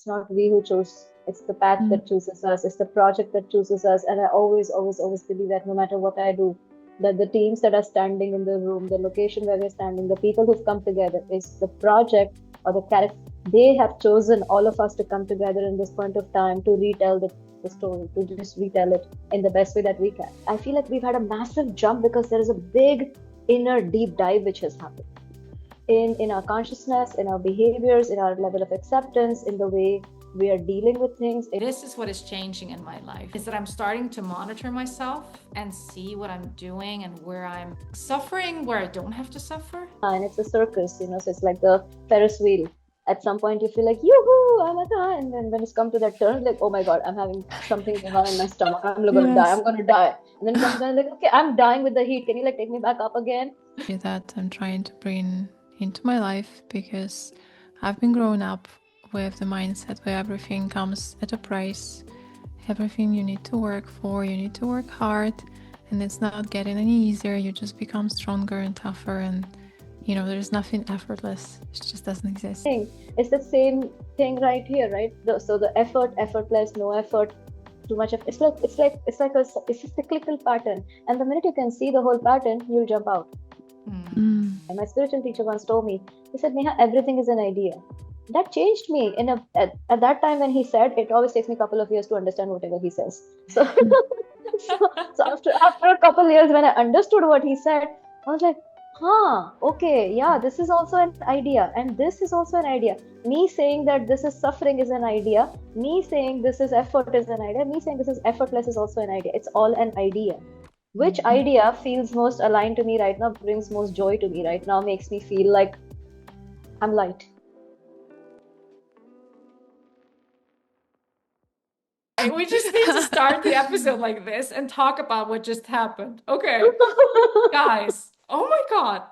It's not we who choose. It's the path Mm. that chooses us. It's the project that chooses us. And I always, always, always believe that no matter what I do, that the teams that are standing in the room, the location where we're standing, the people who've come together, is the project or the character. They have chosen all of us to come together in this point of time to retell the story, to just retell it in the best way that we can. I feel like we've had a massive jump because there is a big inner deep dive which has happened in our consciousness, in our behaviors, in our level of acceptance, in the way we are dealing with things. This is what is changing in my life, is that I'm starting to monitor myself and see what I'm doing and where I'm suffering, where I don't have to suffer. And it's a circus, so it's like the Ferris wheel. At some point you feel like, yoo-hoo, I'm at the high, and then when it's come to that turn, like, oh my god, I'm having something going on in my stomach, I'm gonna die, Yes. I'm gonna die. And then comes down like, okay, I'm dying with the heat, can you like take me back up again? That I'm trying to bring into my life, because I've been growing up with the mindset where everything comes at a price. Everything you need to work for, you need to work hard, and it's not getting any easier. You just become stronger and tougher, and there's nothing effortless. It just doesn't exist. It's the same thing right here, right? So the effortless, no effort, too much of it's a cyclical pattern, and the minute you can see the whole pattern, you'll jump out. And my spiritual teacher once told me, he said, Neha, everything is an idea. That changed me. At that time when he said, it always takes me a couple of years to understand whatever he says. So so after a couple of years when I understood what he said, I was like, okay, yeah, this is also an idea, and this is also an idea. Me saying that this is suffering is an idea. Me saying this is effort is an idea. Me saying this is effortless is also an idea. It's all an idea. Which idea feels most aligned to me right now, brings most joy to me right now, makes me feel like I'm light. We just need to start the episode like this and talk about what just happened. Okay, guys. Oh my God.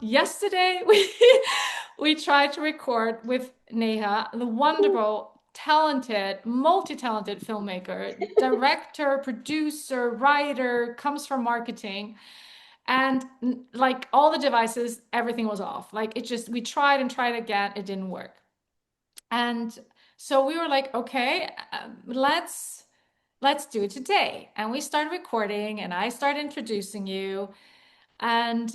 Yesterday we tried to record with Neha, the wonderful, talented, multi-talented filmmaker, director, producer, writer, comes from marketing. And like all the devices, everything was off. Like we tried and tried again, it didn't work. And so we were like, okay, let's do it today. And we started recording, and I started introducing you. And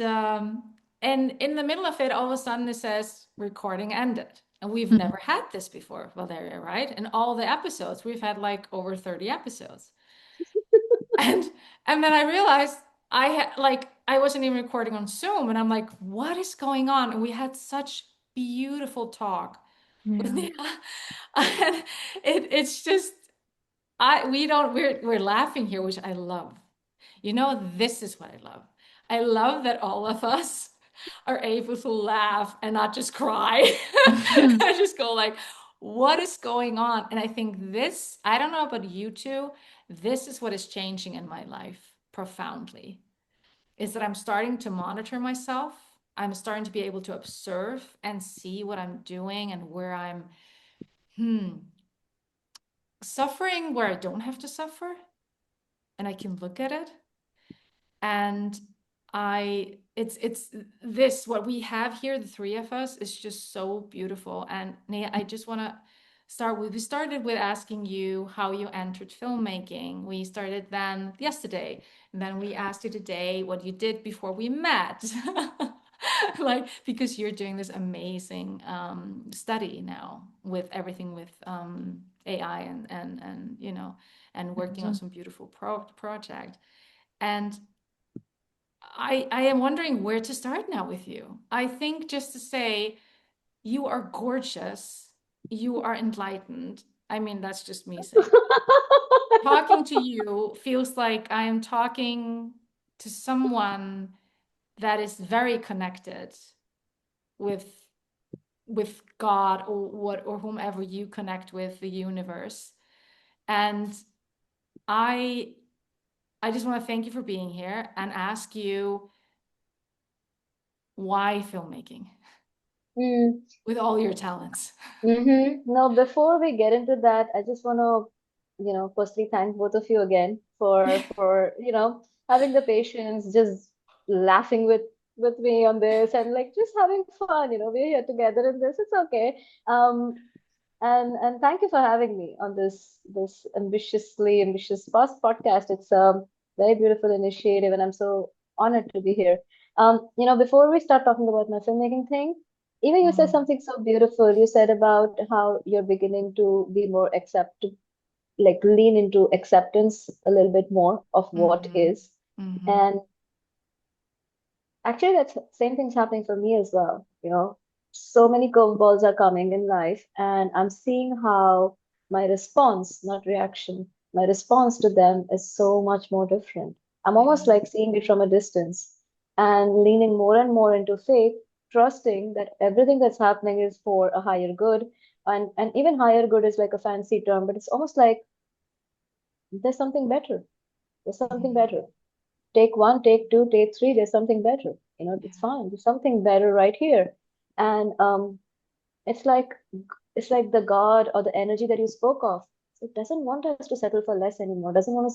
in the middle of it, all of a sudden it says recording ended. And we've never had this before, Valeria, right? In all the episodes, we've had like over 30 episodes. and and then I realized I wasn't even recording on Zoom, and I'm like, what is going on? And we had such beautiful talk with Neha. And it's just we're laughing here, which I love. This is what I love. I love that all of us are able to laugh and not just cry. I just go like, what is going on? And I think I don't know about you two, this is what is changing in my life profoundly, is that I'm starting to monitor myself. I'm starting to be able to observe and see what I'm doing and where I'm suffering, where I don't have to suffer, and I can look at it. And it's this, what we have here, the three of us, is just so beautiful. And Nia, I just want to we started with asking you how you entered filmmaking. We started then yesterday, and then we asked you today what you did before we met. Like, because you're doing this amazing study now with everything with AI and working on some beautiful project. And I am wondering where to start now with you. I think just to say, you are gorgeous, you are enlightened. I mean, that's just me saying. Talking to you feels like I am talking to someone that is very connected with God, or whomever you connect with, the universe. And I just want to thank you for being here and ask you, why filmmaking with all your talents? Now, before we get into that, I just want to, personally thank both of you again for having the patience, just laughing with me on this, and like just having fun. We're here together in this. It's okay. Um, And thank you for having me on this ambitious past podcast. It's a very beautiful initiative, and I'm so honored to be here. Before we start talking about my filmmaking thing, even you said Mm, something so beautiful. You said about how you're beginning to be more like lean into acceptance a little bit more of what mm-hmm, is. mm-hmm, And actually, that's same thing's happening for me as well. So many curveballs are coming in life, and I'm seeing how my response, not reaction, my response to them is so much more different. I'm yeah, almost like seeing it from a distance and leaning more and more into faith, trusting that everything that's happening is for a higher good. And even higher good is like a fancy term, but it's almost like there's something better. There's something mm, better. Take one, take two, take three, there's something better. It's yeah, fine. There's something better right here. And it's like it's like the God or the energy that you spoke of. It doesn't want us to settle for less anymore. Doesn't want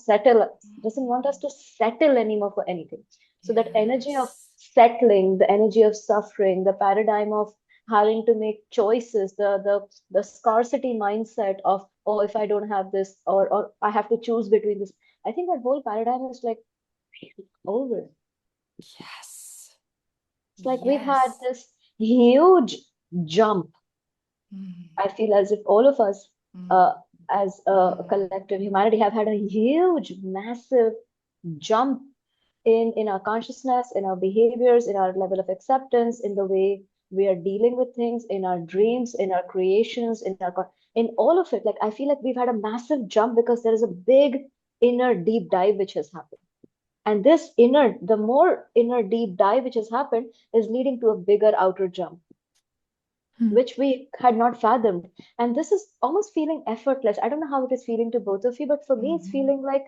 us to settle anymore for anything. So that energy of yes, settling, the energy of suffering, the paradigm of having to make choices, the scarcity mindset of, oh, if I don't have this, or I have to choose between this. I think that whole paradigm is like over. yes, It's like we've had yes, this huge jump. mm, I feel as if all of us, mm, uh, as a mm, collective humanity, have had a huge, massive jump in our consciousness, in our behaviors, in our level of acceptance, in the way we are dealing with things, in our mm, dreams, in our creations, in all of it. Like I feel like we've had a massive jump because there is a big inner deep dive which has happened. And the more inner deep dive which has happened is leading to a bigger outer jump, Hmm. which we had not fathomed. And this is almost feeling effortless. I don't know how it is feeling to both of you, but for me, it's mhm, feeling like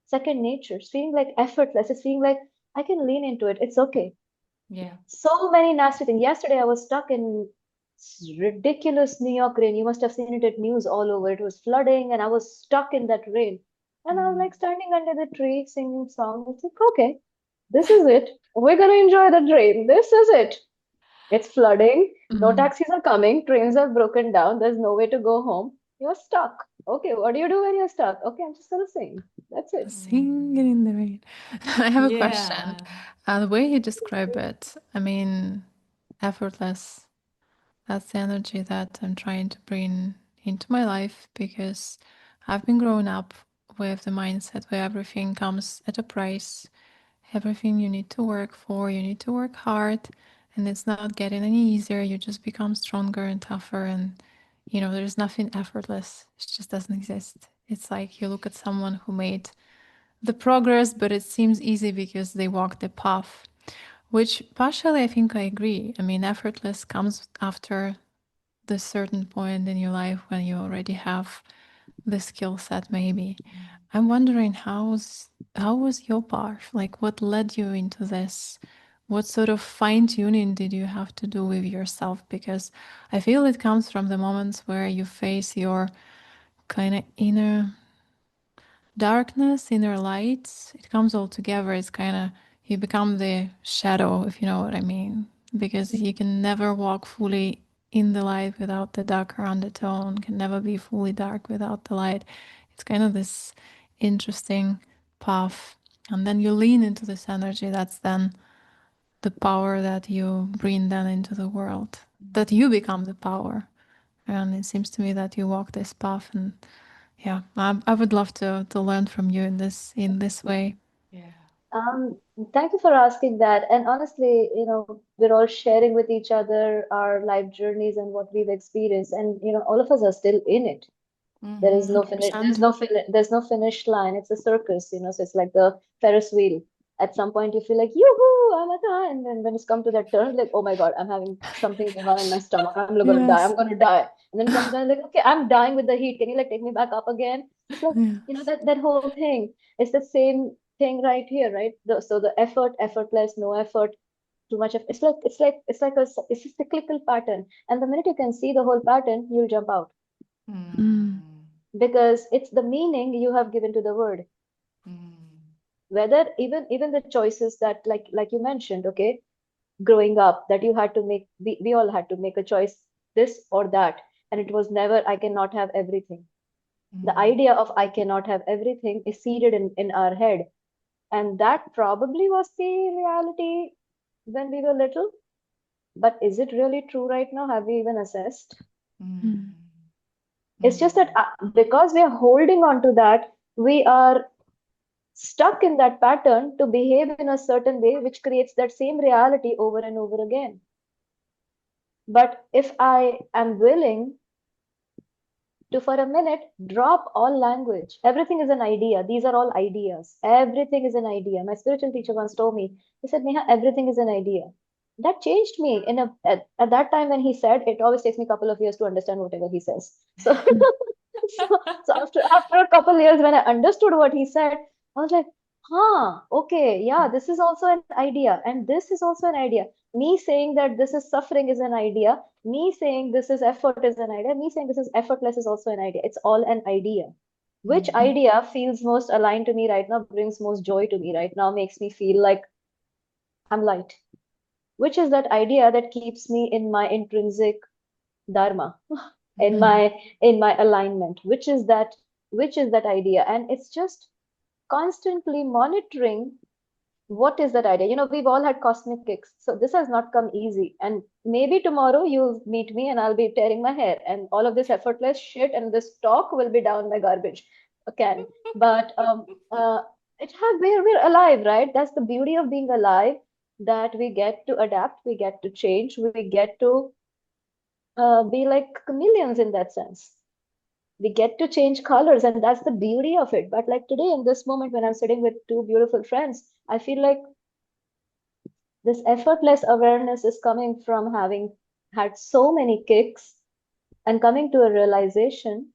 second nature. It's feeling like effortless. It's feeling like I can lean into it. It's okay. yeah, So many nasty things. Yesterday, I was stuck in ridiculous New York rain. You must have seen it at news all over. It was flooding, and I was stuck in that rain. And I was mm, like standing under the tree singing songs. It's like, okay, this is it. We're gonna enjoy the rain. This is it. It's flooding. No Mm. taxis are coming. Trains are broken down. There's no way to go home. You're stuck. Okay, what do you do when you're stuck? Okay, I'm just gonna sing. That's it. Singing mm, in the rain. I have a question. yeah, The way you describe it, I mean, effortless. That's the energy that I'm trying to bring into my life because I've been growing up with the mindset where everything comes at a price. Everything you need to work for, you need to work hard, and it's not getting any easier. You just become stronger and tougher, and there's nothing effortless. It just doesn't exist. It's like you look at someone who made the progress, but it seems easy because they walked the path, which partially I think I agree. I mean, effortless comes after the certain point in your life when you already have the skill set, maybe. I'm wondering how was your path? Like, what led you into this? What sort of fine tuning did you have to do with yourself? Because I feel it comes from the moments where you face your kind of inner darkness, inner lights. It comes all together. It's kind of you become the shadow, if you know what I mean, because you can never walk fully in the light without the darker undertone, can never be fully dark without the light. It's kind of this interesting path. And then you lean into this energy. That's then the power that you bring then into the world, that you become the power. And it seems to me that you walk this path, and yeah, I would love to learn from you in this way. yeah, Um, Thank you for asking that. And honestly, we're all sharing with each other our life journeys and what we've experienced, and all of us are still in it. There is no mm-hmm, finish. 100%. There's no finish line. It's a circus. So it's like the Ferris wheel. At some point, you feel like, yoo-hoo, I'm at the end. And then when it's come to that turn, like, oh my God, I'm having something going on in my stomach. I'm gonna die. I'm Yes. gonna die. And then it comes down like, okay, I'm dying with the heat. Can you like take me back up again? It's like, Yeah. that whole thing. It's the same thing right here, right? So the effort, effortless, no effort, too much of it's a cyclical pattern. And the minute you can see the whole pattern, you'll jump out Mm. mm, because it's the meaning you have given to the word. mm, Whether even the choices that like you mentioned, okay, growing up that you had to make, we all had to make a choice, this or that. and it was never I cannot have everything. The Mm. idea of I cannot have everything is seeded in our head. And that probably was the reality when we were little. But is it really true right now? Have we even assessed? Mm. Mm. It's just that Mm. because we are holding on to that, we are stuck in that pattern to behave in a certain way, which creates that same reality over and over again. But if I am willing to, for a minute, drop all language, everything is an idea. These are all ideas. Everything is an idea. My spiritual teacher once told me, he said, Neha, everything is an idea. That changed me at that time when he said, it always takes me a couple of years to understand whatever he says. So so after a couple of years when I understood what he said, I was like, huh, okay, yeah, this is also an idea, and this is also an idea. Me saying that this is suffering is an idea. Me saying this is effort is an idea. Me saying this is effortless is also an idea. It's all an idea. Which Mm. idea feels most aligned to me right now, brings most joy to me right now, makes me feel like I'm light? Which is that idea that keeps me in my intrinsic dharma, in Mm. my alignment? Which is that idea? And it's just constantly monitoring what is that idea. We've all had cosmic kicks, so this has not come easy. And maybe tomorrow you'll meet me and I'll be tearing my hair, and all of this effortless shit and this talk will be down my garbage can. But we're alive, right? That's the beauty of being alive, that we get to adapt, we get to change, we get to be like chameleons in that sense. We get to change colors, and that's the beauty of it. But like today, in this moment, when I'm sitting with two beautiful friends, I feel like this effortless awareness is coming from having had so many kicks and coming to a realization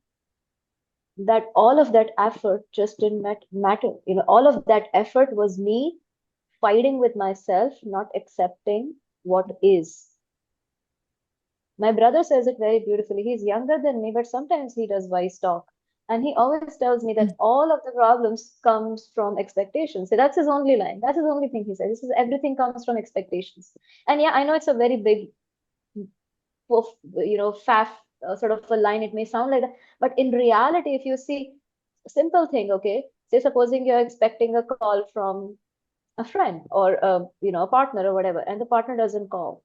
that all of that effort just didn't matter. All of that effort was me fighting with myself, not accepting what is. My brother says it very beautifully. He's younger than me, but sometimes he does wise talk. And he always tells me that all of the problems comes from expectations. So that's his only line. That's his only thing he says. He says everything comes from expectations. And yeah, I know it's a very big, faff sort of a line. It may sound like that, but in reality, if you see, simple thing, okay? Say supposing you're expecting a call from a friend or a partner or whatever, and the partner doesn't call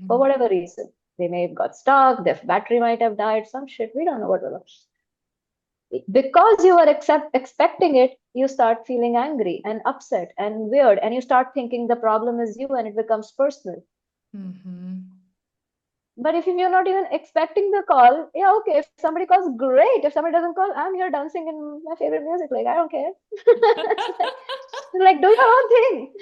for Mhm. whatever reason. They may have got stuck, their battery might have died, some shit, we don't know what will. Because you are expecting it, you start feeling angry and upset and weird, and you start thinking the problem is you, and it becomes personal. Mhm. But if you're not even expecting the call, yeah, okay, if somebody calls, great. If somebody doesn't call, I'm here dancing in my favorite music. Like, I don't care. Like, do your own thing.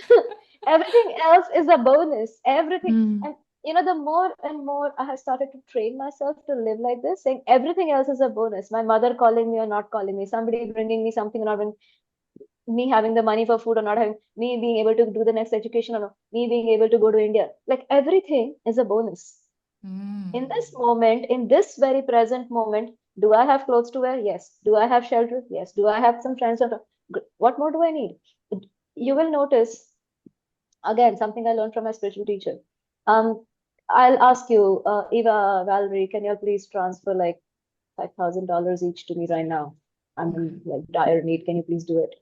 Everything else is a bonus. Everything. Mm. And the more and more I have started to train myself to live like this, saying everything else is a bonus. My mother calling me or not calling me, somebody bringing me something or not bringing me, having the money for food or not having, me being able to do the next education or not, me being able to go to India. Like everything is a bonus. In Mm. this moment, in this very present moment, do I have clothes to wear? Yes. Do I have shelter? Yes. Do I have some friends? What more do I need? You will notice, again, something I learned from my spiritual teacher. Um, I'll ask you, Eva, Valerie, can you please transfer like $5,000 each to me right now? I'm in like dire need. Can you please do it?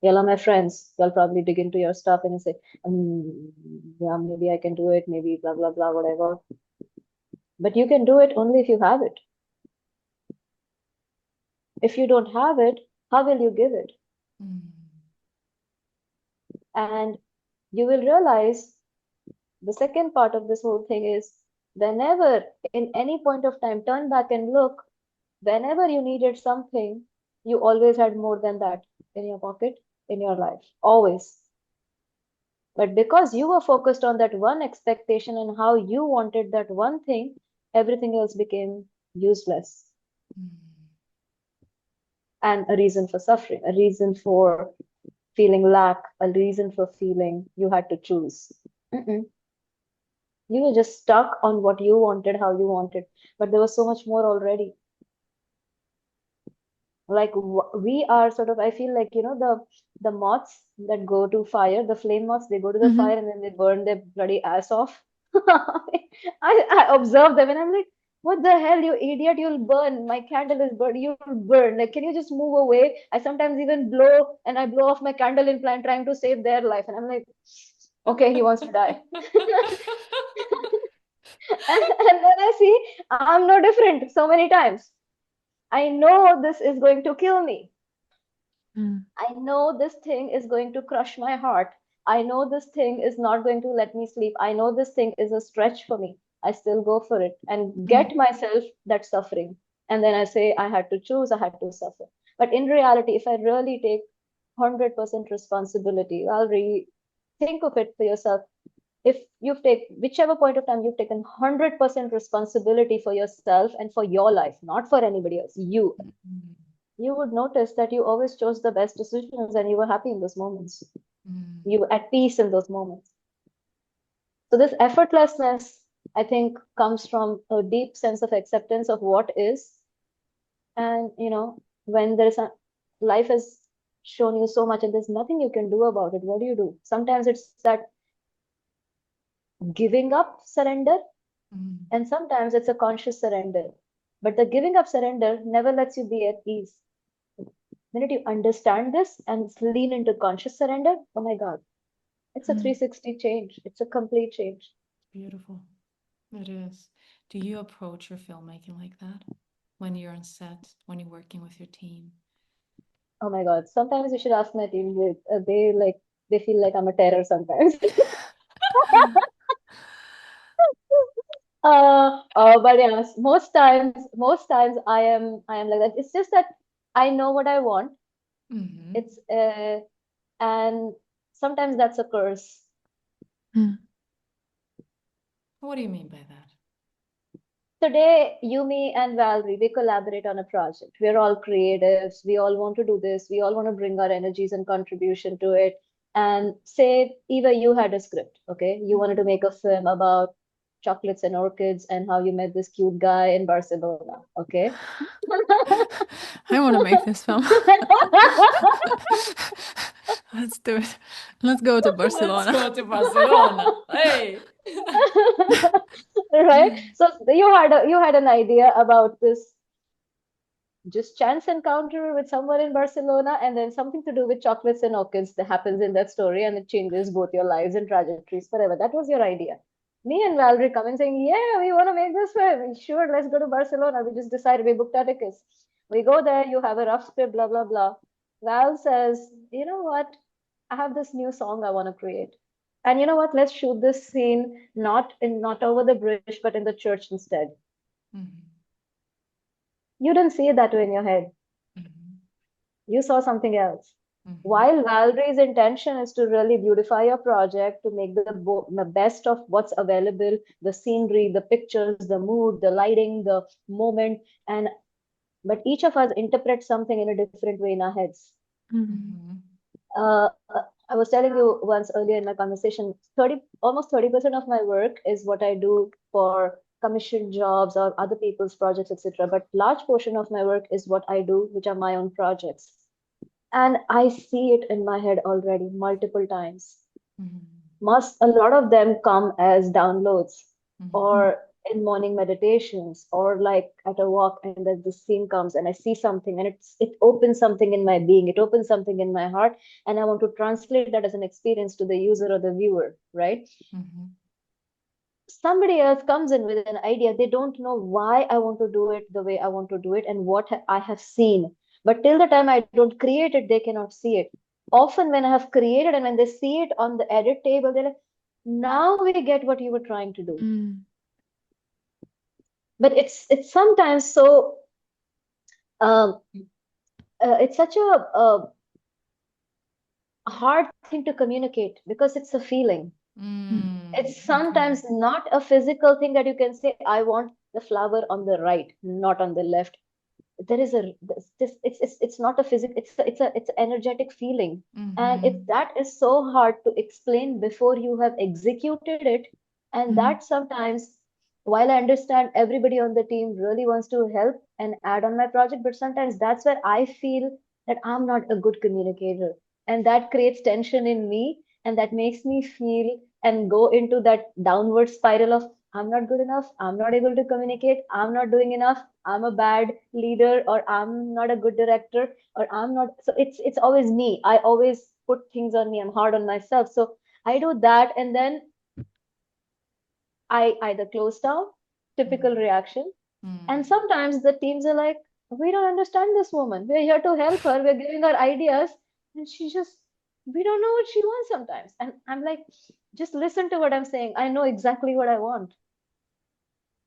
Y'all are my friends. Y'all probably dig into your stuff and you say, yeah, maybe I can do it. Maybe blah blah blah, whatever. But you can do it only if you have it. If you don't have it, how will you give it? Mm. And you will realize the second part of this whole thing is, whenever, in any point of time, turn back and look, whenever you needed something, you always had more than that in your pocket, in your life, always. But because you were focused on that one expectation and how you wanted that one thing, everything else became useless Mm. and a reason for suffering, a reason for feeling lack, a reason for feeling you had to choose. Mm-mm. You were just stuck on what you wanted, how you wanted, but there was so much more already. Like we are sort of, I feel like, the moths that go to fire, the flame moths, they go to the Mm-hmm. fire and then they burn their bloody ass off. I observe them and I'm like, What the hell, you idiot, you'll burn. My candle is burned, you'll burn. Like, can you just move away? I sometimes even I blow off my candle in plan trying to save their life. And I'm like, okay, he wants to die. And then I see I'm no different so many times. I know this is going to kill me. Mm. I know this thing is going to crush my heart. I know this thing is not going to let me sleep. I know this thing is a stretch for me. I still go for it and get myself that suffering. And then I say, I had to choose, I had to suffer. But in reality, if I really take 100% responsibility, think of it for yourself. If you've taken whichever point of time you've taken 100% responsibility for yourself and for your life, not for anybody else, you would notice that you always chose the best decisions and you were happy in those moments. You were at peace in those moments. So this effortlessness, I think, comes from a deep sense of acceptance of what is. And when life has shown you so much and there's nothing you can do about it, what do? Sometimes it's that giving up surrender, and sometimes it's a conscious surrender. But the giving up surrender never lets you be at peace. The minute you understand this and lean into conscious surrender, oh my God, it's a 360 change. It's a complete change. Beautiful. It is. Do you approach your filmmaking like that when you're on set, when you're working with your team? Oh my God. Sometimes you should ask my team. They feel like I'm a terror sometimes. But yes, most times I am like that. It's just that I know what I want. It's and sometimes that's a curse. What do you mean by that? Today, Yumi and Valerie, we collaborate on a project. We're all creatives. We all want to do this. We all want to bring our energies and contribution to it. And say, Eva, you had a script, okay? You wanted to make a film about chocolates and orchids and how you met this cute guy in Barcelona, okay? I want to make this film. Let's do it. Let's go to Barcelona. Let's go to Barcelona. Hey. Right? So you had an idea about this just chance encounter with someone in Barcelona, and then something to do with chocolates and orchids that happens in that story, and it changes both your lives and trajectories forever. That was your idea. Me and Valerie come in saying, "Yeah, we want to make this film. Sure, let's go to Barcelona." We just decided, we booked our tickets. We go there, you have a rough script, blah, blah, blah. Val says, "You know what? I have this new song I want to create. And you know what? Let's shoot this scene not over the bridge, but in the church instead." You didn't see it that way in your head. You saw something else. While Valerie's intention is to really beautify your project, to make the best of what's available, the scenery, the pictures, the mood, the lighting, the moment, but each of us interprets something in a different way in our heads. I was telling you once earlier in my conversation, almost 30% of my work is what I do for commission jobs or other people's projects, etc. But large portion of my work is what I do, which are my own projects. And I see it in my head already multiple times. A lot of them come as downloads or in morning meditations or like at a walk, and then the scene comes and I see something and it opens something in my being, it opens something in my heart, and I want to translate that as an experience to the user or the viewer, right? Somebody else comes in with an idea. They don't know why I want to do it the way I want to do it and what I have seen. But till the time I don't create it, they cannot see it. Often when I have created and when they see it on the edit table, they're like, now we get what you were trying to do. But it's sometimes so it's such a hard thing to communicate because it's a feeling. It's sometimes not a physical thing that you can say, I want the flower on the right, not on the left. There is it's not a physical, it's an energetic feeling. And that is so hard to explain before you have executed it. And that sometimes, while I understand everybody on the team really wants to help and add on my project, but sometimes that's where I feel that I'm not a good communicator, and that creates tension in me, and that makes me feel and go into that downward spiral of I'm not good enough, I'm not able to communicate, I'm not doing enough, I'm a bad leader, or I'm not a good director, or I'm not. So it's always me. I always put things on me. I'm hard on myself. So I do that, and then I either close down, typical Mm. reaction. And Mm. sometimes the teams are like, we don't understand this woman. We're here to help her. We're giving her ideas. And she just, we don't know what she wants sometimes. And I'm like, just listen to what I'm saying. I know exactly what I want.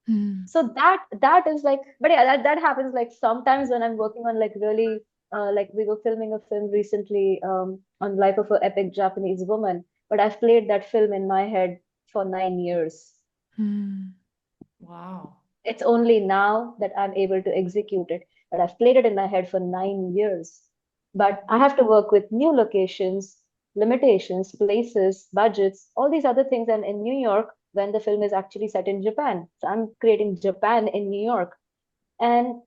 Mm. So that is like, but yeah, that happens like sometimes when I'm working on like really, like we were filming a film recently on life of an epic Japanese woman. But I've played that film in my head for 9 years. Mm. Wow. It's only now that I'm able to execute it, but I've played it in my head for 9 years. But I have to work with new locations, limitations, places, budgets, all these other things. And in New York, when the film is actually set in Japan, so I'm creating Japan in New York. And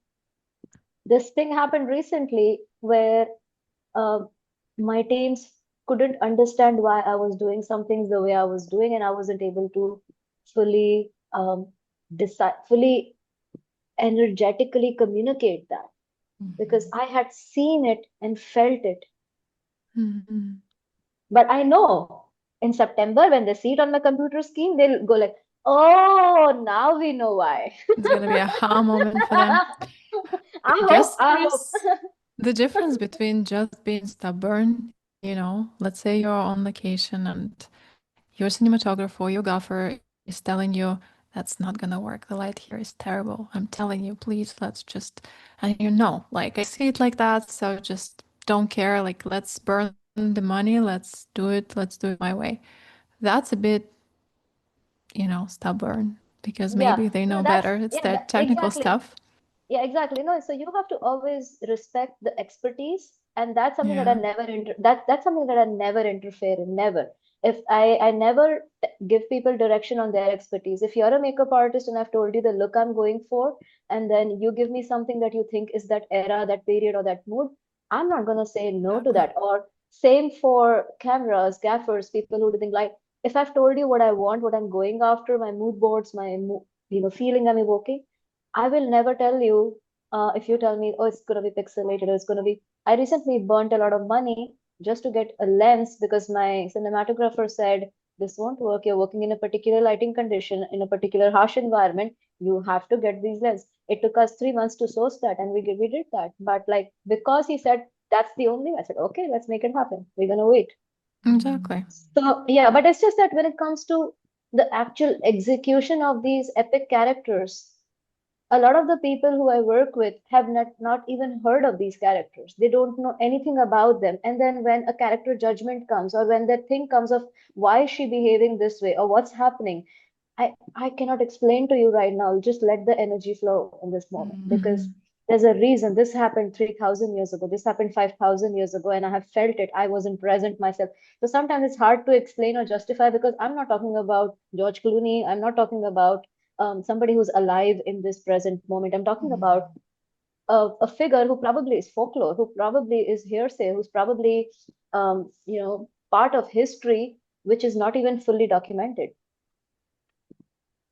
this thing happened recently where uh, my teams couldn't understand why I was doing some things the way I was doing, and I wasn't able to fully decide, fully energetically communicate that because Mhm. I had seen it and felt it. Mm. But I know in September when they see it on my computer screen, they'll go like, "Oh, now we know why." It's gonna be a aha moment for them. I I hope, guess I there hope. is the difference between just being stubborn, let's say you're on location and your cinematographer, your gaffer is telling you that's not gonna work. The light here is terrible. I'm telling you, please, let's just, and you know, like I see it like that, so just don't care. Like, let's burn the money, let's do it my way. That's a bit, stubborn because Yeah, maybe they no, know that's better. It's yeah, their that, technical exactly. stuff. Yeah, exactly. No, so you have to always respect the expertise, and that's something that I Yeah. never that's something that I never interfere in. Never. If I never give people direction on their expertise. If you're a makeup artist and I've told you the look I'm going for, and then you give me something that you think is that era, that period, or that mood, I'm not gonna say no to Exactly. that. Or same for cameras, gaffers, people who do things like if I've told you what I want, what I'm going after, my mood boards, feeling I'm evoking. I will never tell you if you tell me, oh, it's going to be pixelated, or it's going to be. I recently burnt a lot of money just to get a lens because my cinematographer said, this won't work. You're working in a particular lighting condition, in a particular harsh environment. You have to get these lenses. It took us 3 months to source that, and we did that. But like, because he said that's the only way, I said, okay, let's make it happen. We're going to wait. Mm. Exactly. So, yeah, but it's just that when it comes to the actual execution of these epic characters, a lot of the people who I work with have not even heard of these characters. They don't know anything about them. And then when a character judgment comes, or when that thing comes of why is she behaving this way, or what's happening, I cannot explain to you right now. Just let the energy flow in this moment Mm. because Mhm. there's a reason this happened 3,000 years ago. This happened 5,000 years ago, and I have felt it. I wasn't present myself. So sometimes it's hard to explain or justify because I'm not talking about George Clooney. I'm not talking about somebody who's alive in this present moment. I'm talking about Mm. a figure who probably is folklore, who probably is hearsay, who's probably part of history which is not even fully documented.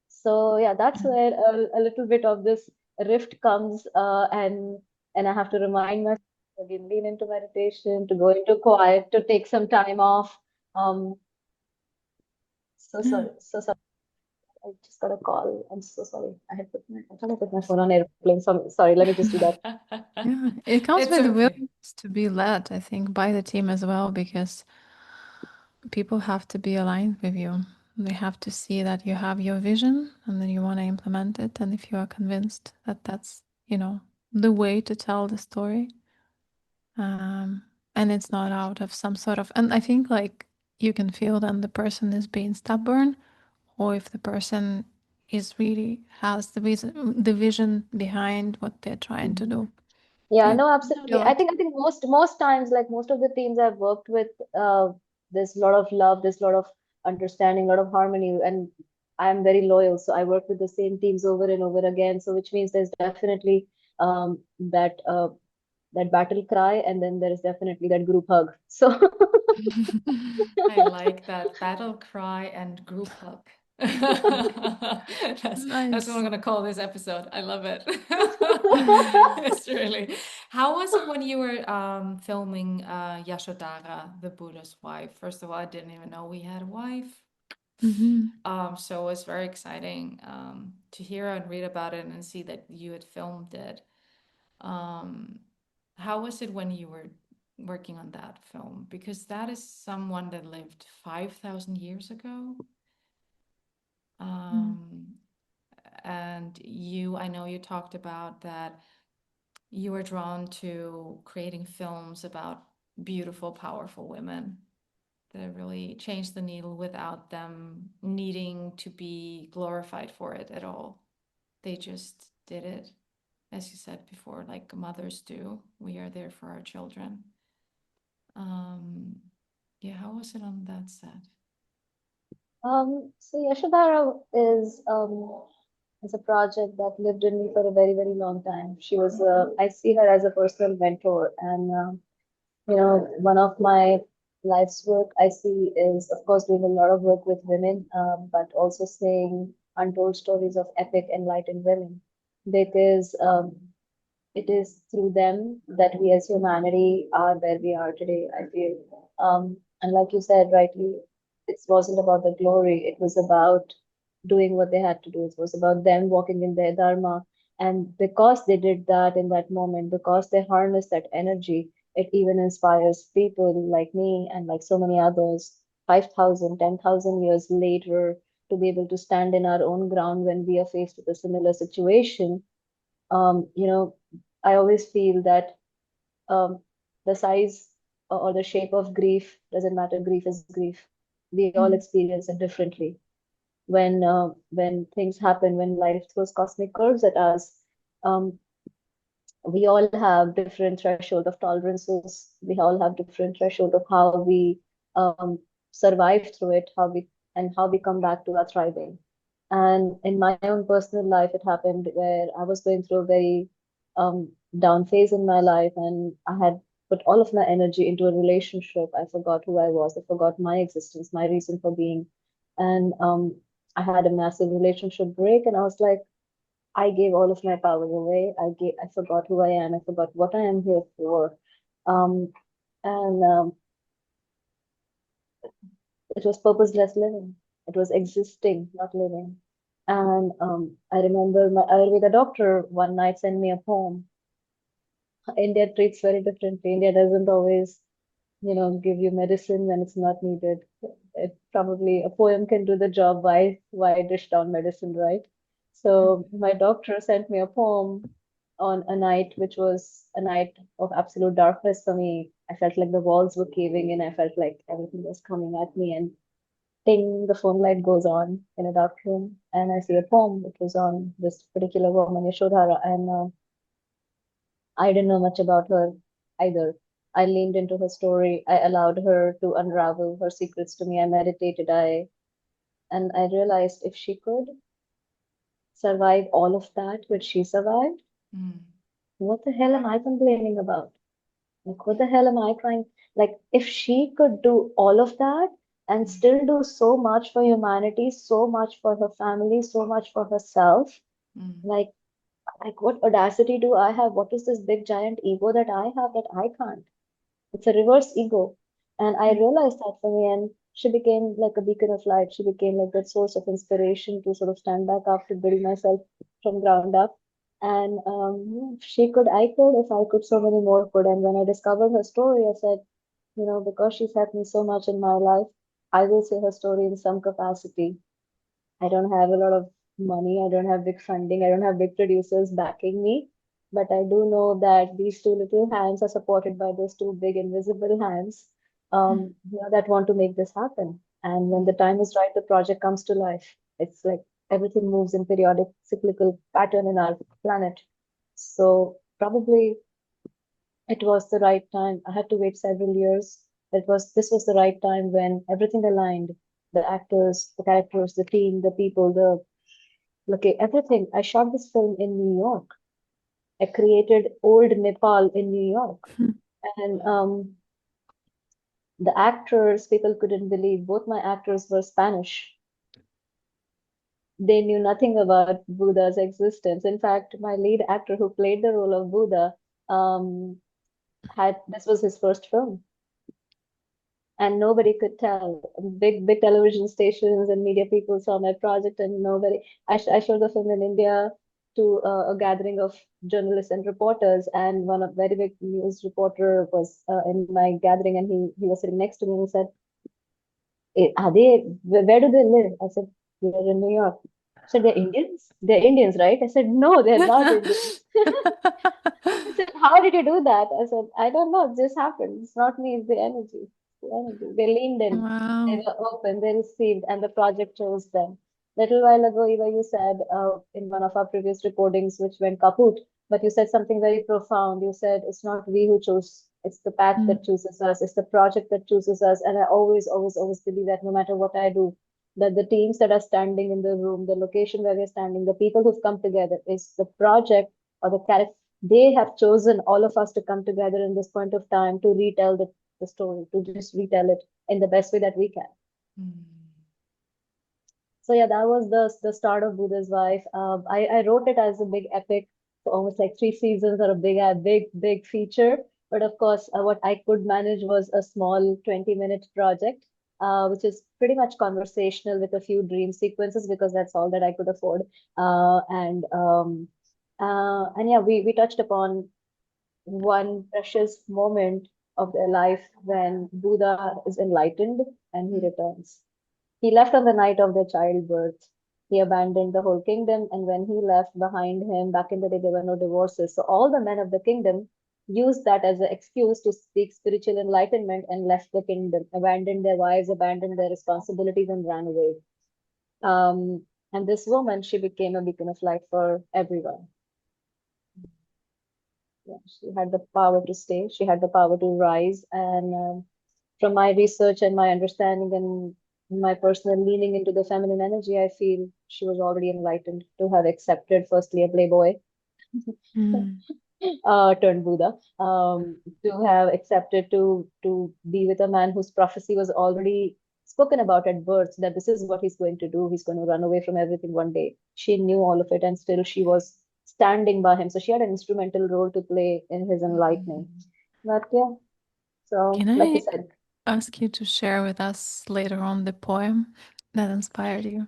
So yeah, that's Mm. where a little bit of this rift comes, and I have to remind myself to again lean into meditation, to go into quiet, to take some time off. Um, so Yeah. sorry, so sorry. I just got a call. I'm so sorry. I thought I put my phone on airplane. So sorry. Let me just do that. Yeah. It comes It's with the okay. willingness to be led, I think, by the team as well, because people have to be aligned with you. They have to see that you have your vision and then you want to implement it. And if you are convinced that that's, the way to tell the story, um, and it's not out of some sort of, and I think like you can feel then the person is being stubborn, or if the person is really has the vision behind what they're trying to do. Yeah, You no, feel absolutely. I it. think I think most times, like most of the teams I've worked with, there's a lot of love, there's a lot of understanding, a lot of harmony, and I'm very loyal. So I work with the same teams over and over again. So which means there's definitely that battle cry, and then there is definitely that group hug. So I like that battle cry and group hug. That's Nice. what I'm gonna call this episode. I love it. It's really. How was it when you were filming Yasodhara, the Buddha's wife? First of all, I didn't even know we had a wife. So it was very exciting to hear and read about it and see that you had filmed it. Um, how was it when you were working on that film? Because that is someone that lived 5,000 years ago. And I know you talked about that you were drawn to creating films about beautiful, powerful women that really changed the needle without them needing to be glorified for it at all. They just did it, as you said before, like mothers do. We are there for our children. Yeah, how was it on that set? So Yashodhara is a project that lived in me for a very, very long time. I see her as a personal mentor, and one of my life's work I see is, of course, doing a lot of work with women, but also saying untold stories of epic, enlightened women, because it is through them that we as humanity are where we are today, I feel. And like you said rightly, it wasn't about the glory, it was about doing what they had to do. It was about them walking in their dharma. And because they did that in that moment, because they harnessed that energy, it even inspires people like me and like so many others, 5,000, 10,000 years later, to be able to stand in our own ground when we are faced with a similar situation. um, you know, I always feel that um, the size or the shape of grief doesn't matter. Grief is grief. We all experience it differently. When things happen, when life throws cosmic curves at us, um, we all have different threshold of tolerances. We all have different threshold of how we survive through it, how we come back to our thriving. And in my own personal life, it happened where I was going through a very down phase in my life, and I had put all of my energy into a relationship. I forgot who I was. I forgot my existence, my reason for being, and I had a massive relationship break, and I was like, I gave all of my power away. I forgot who I am. I forgot what I am here for. Um, and It was purposeless living. It was existing, not living. And I remember my Ayurveda doctor one night sent me a poem. India treats very differently. India doesn't always, give you medicine when it's not needed. It probably a poem can do the job. Why dish down medicine, right? So my doctor sent me a poem on a night which was a night of absolute darkness for me. I felt like the walls were caving in. I felt like everything was coming at me, and ting, the phone light goes on in a dark room, and I see a poem. It was on this particular woman, Yasodhara, and I didn't know much about her either. I leaned into her story. I allowed her to unravel her secrets to me. I meditated. And I realized if she could survive all of that, which she survived, what the hell am I complaining about? Like, what the hell am I trying? Like, if she could do all of that and still do so much for humanity, so much for her family, so much for herself, like, what audacity do I have? What is this big giant ego that I have that I can't? It's a reverse ego. And I realized that for me, and she became like a beacon of light. She became like that source of inspiration to sort of stand back up, to build myself from ground up. And if she could, I could. If I could, so many more could. And when I discovered her story, I said, because she's helped me so much in my life, I will say her story in some capacity. I don't have a lot of money. I don't have big funding. I don't have big producers backing me. But I do know that these two little hands are supported by those two big invisible hands, that want to make this happen. And when the time is right, the project comes to life. It's like everything moves in periodic cyclical pattern in our planet. So probably it was the right time. I had to wait several years. This was the right time when everything aligned. The actors, the characters, the team, the people, everything. I shot this film in New York. I created old Nepal in New York. And the actors, people couldn't believe both my actors were Spanish. they knew nothing about Buddha's existence. In fact, my lead actor who played the role of Buddha, um, had this was his first film, and nobody could tell. Big television stations and media people saw my project, and nobody. I showed the film in India to a gathering of journalists and reporters, and one of very big news reporter was in my gathering, and he was sitting next to me, and he said, Are they, where do they live?" I said, "They're in New York." She said, "They're Indians? They're Indians, right?" I said, "No, they're not Indians." I said, "How did you do that?" I said, "I don't know. It just happened. It's not me, it's the energy. It's the energy." They leaned in, they Wow. were open, they received, and the project chose them. Little while ago, Eva, you said in one of our previous recordings, which went kaput, but you said something very profound. You said, "It's not we who choose, it's the path Mm, that chooses us, it's the project that chooses us." And I always, always, always believe that no matter what I do, that the teams that are standing in the room, the location where we're standing, the people who've come together, is the project or the character. They have chosen all of us to come together in this point of time to retell the story, to just retell it in the best way that we can. Mm. So yeah, that was the start of Buddha's Wife. I wrote it as a big epic for almost like 3 seasons, or a big feature. But of course, what I could manage was a small 20-minute project, which is pretty much conversational with a few dream sequences, because that's all that I could afford. And yeah, we touched upon one precious moment of their life when Buddha is enlightened and he returns. He left on the night of their childbirth. He abandoned the whole kingdom, and when he left behind him, back in the day, there were no divorces. So all the men of the kingdom used that as an excuse to seek spiritual enlightenment and left the kingdom, abandoned their wives, abandoned their responsibilities, and ran away. And this woman, she became a beacon of light for everyone. Yeah, she had the power to stay. She had the power to rise. And from my research and my understanding and my personal leaning into the feminine energy, I feel she was already enlightened to have accepted, firstly, a playboy mm, turned Buddha, to have accepted to be with a man whose prophecy was already spoken about at birth, that this is what he's going to do. He's going to run away from everything one day. She knew all of it, and still she was standing by him. So she had an instrumental role to play in his enlightening. Mm. But yeah, so Can like you I said, ask you to share with us later on the poem that inspired you?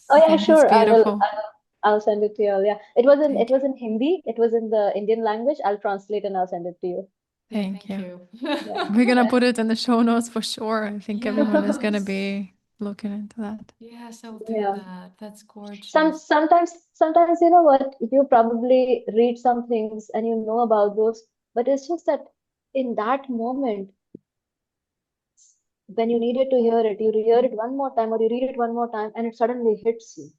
oh I Yes. yeah, think it's sure. beautiful. I'll send it to you. Yeah, it Thank you. was in Hindi. It was in the Indian language. I'll translate and I'll send it to you. Yeah, Thank thank you. you. Yeah, We're gonna yeah. put it in the show notes for sure. I think everyone is gonna Yes. be looking into that. Yes, I'll do Yeah. that. That's gorgeous. Sometimes you know what, you probably read some things and you know about those, but it's just that in that moment, when you needed to hear it, you hear it one more time or you read it one more time, and it suddenly hits you.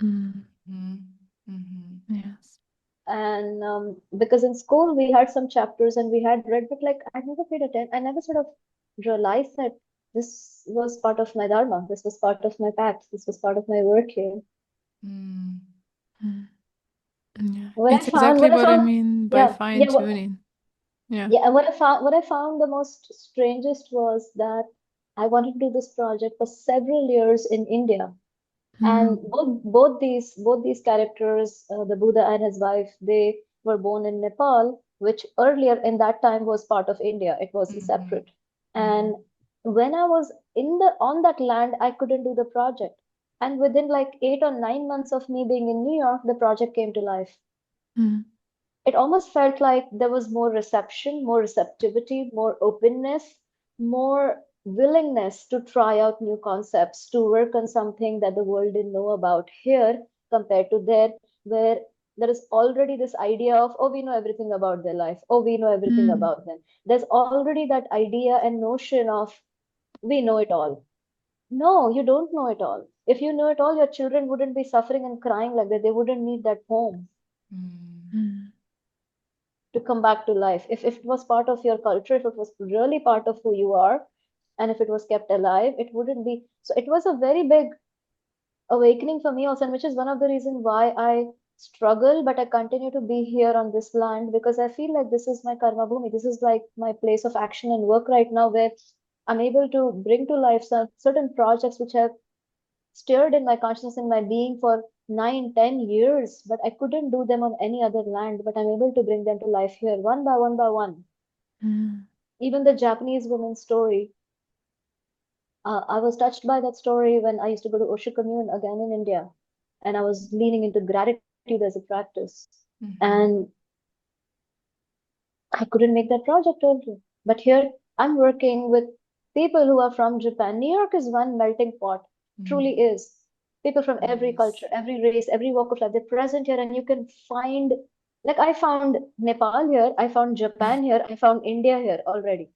Mm, Mm-hmm. yes. And because in school we had some chapters and we had read, but like I never paid attention. I never sort of realized that this was part of my dharma. This was part of my path. This was part of my work here. Mm. Mm, yeah. What I It's found, exactly what I what I found, mean by yeah, fine yeah, tuning. Yeah. yeah. And what I found the most strangest was that I wanted to do this project for several years in India. Mm, And both these characters, the Buddha and his wife, they were born in Nepal, which earlier in that time was part of India. It wasn't Mm-hmm. separate. Mm-hmm. And when I was in the on that land, I couldn't do the project. And within like 8 or 9 months of me being in New York, the project came to life. mm, It almost felt like there was more reception, more receptivity, more openness, more willingness to try out new concepts, to work on something that the world didn't know about here compared to there, where there is already this idea of, oh, we know everything about their life, oh, we know everything mm, about them. There's already that idea and notion of we know it all. No, you don't know it all. If you know it all, your children wouldn't be suffering and crying like that. They wouldn't need that home Mm. mm, to come back to life. If it was part of your culture, if it was really part of who you are, and if it was kept alive, it wouldn't be. So it was a very big awakening for me also, and which is one of the reasons why I struggle, but I continue to be here on this land, because I feel like this is my karma bhumi. This is like my place of action and work right now, where I'm able to bring to life some certain projects which have stirred in my consciousness, in my being for 9, 10 years, but I couldn't do them on any other land. But I'm able to bring them to life here, one by one by one. Mm. Even the Japanese woman's story, I was touched by that story when I used to go to Osho Commune again in India, and I was leaning into gratitude as a practice. Mm-hmm. And I couldn't make that project also. But here I'm working with people who are from Japan. New York is one melting pot, Mm. truly is. People from every Yes. culture, every race, every walk of life, they're present here, and you can find, like, I found Nepal here, I found Japan here, I found India here already.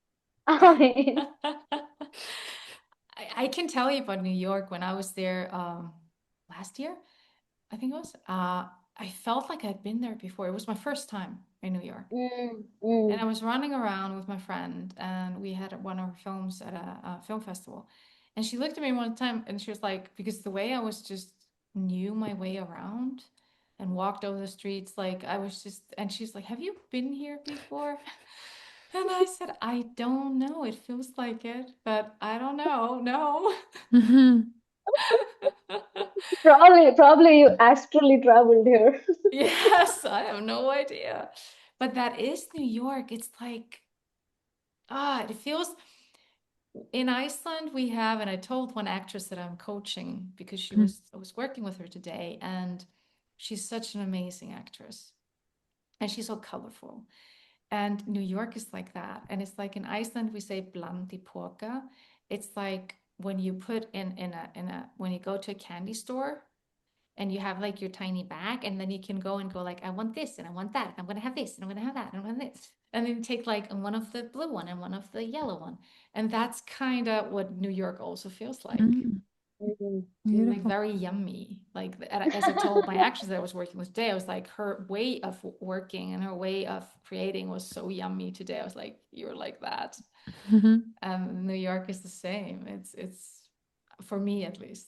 I mean, I can tell you about New York when I was there last year, I think it was. I felt like I'd been there before. It was my first time in New York. mm, And I mm, was running around with my friend, and we had one of our films at a film festival. And she looked at me one time and she was like, because the way I was just knew my way around and walked over the streets, like I was just, and she's like, have you been here before? And I said, I don't know. It feels like it, but I don't know. No. Mhm. probably you astrally traveled here. Yes, I have no idea. But that is New York. It's like, it feels in Iceland we have, and I told one actress that I'm coaching because I was working with her today, and she's such an amazing actress. And she's so colorful. And New York is like that. And it's like in Iceland we say blandi poka. It's like when you put in a when you go to a candy store and you have like your tiny bag, and then you can go and go like, I want this and I want that, and I'm gonna have this and I'm gonna have that and I want this. And then you take like one of the blue one and one of the yellow one. And that's kind of what New York also feels like. Mm. Mm, Like Beautiful. very yummy. Like as I told my actress that I was working with today, I was like, her way of working and her way of creating was so yummy today. I was like, you're like that. Mhm. New York is the same. It's for me at least.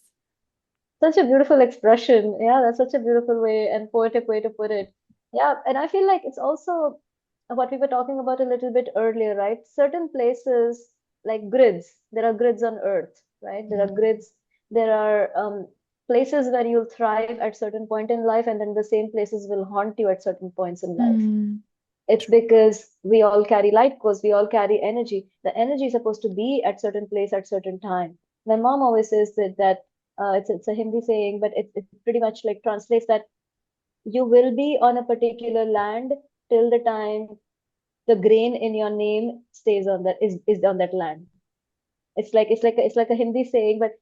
Such a beautiful expression. Yeah, that's such a beautiful way and poetic way to put it. Yeah, and I feel like it's also what we were talking about a little bit earlier, right? Certain places, like grids, there are grids on Earth, right? There are Mm. grids, there are places where you'll thrive at certain point in life, and then the same places will haunt you at certain points in life. Mm. It's because we all carry light course, we all carry energy. The energy is supposed to be at certain place at certain time. My mom always says that it's a Hindi saying, but it pretty much like translates that you will be on a particular land till the time the grain in your name stays on that is on that land. It's like a Hindi saying, but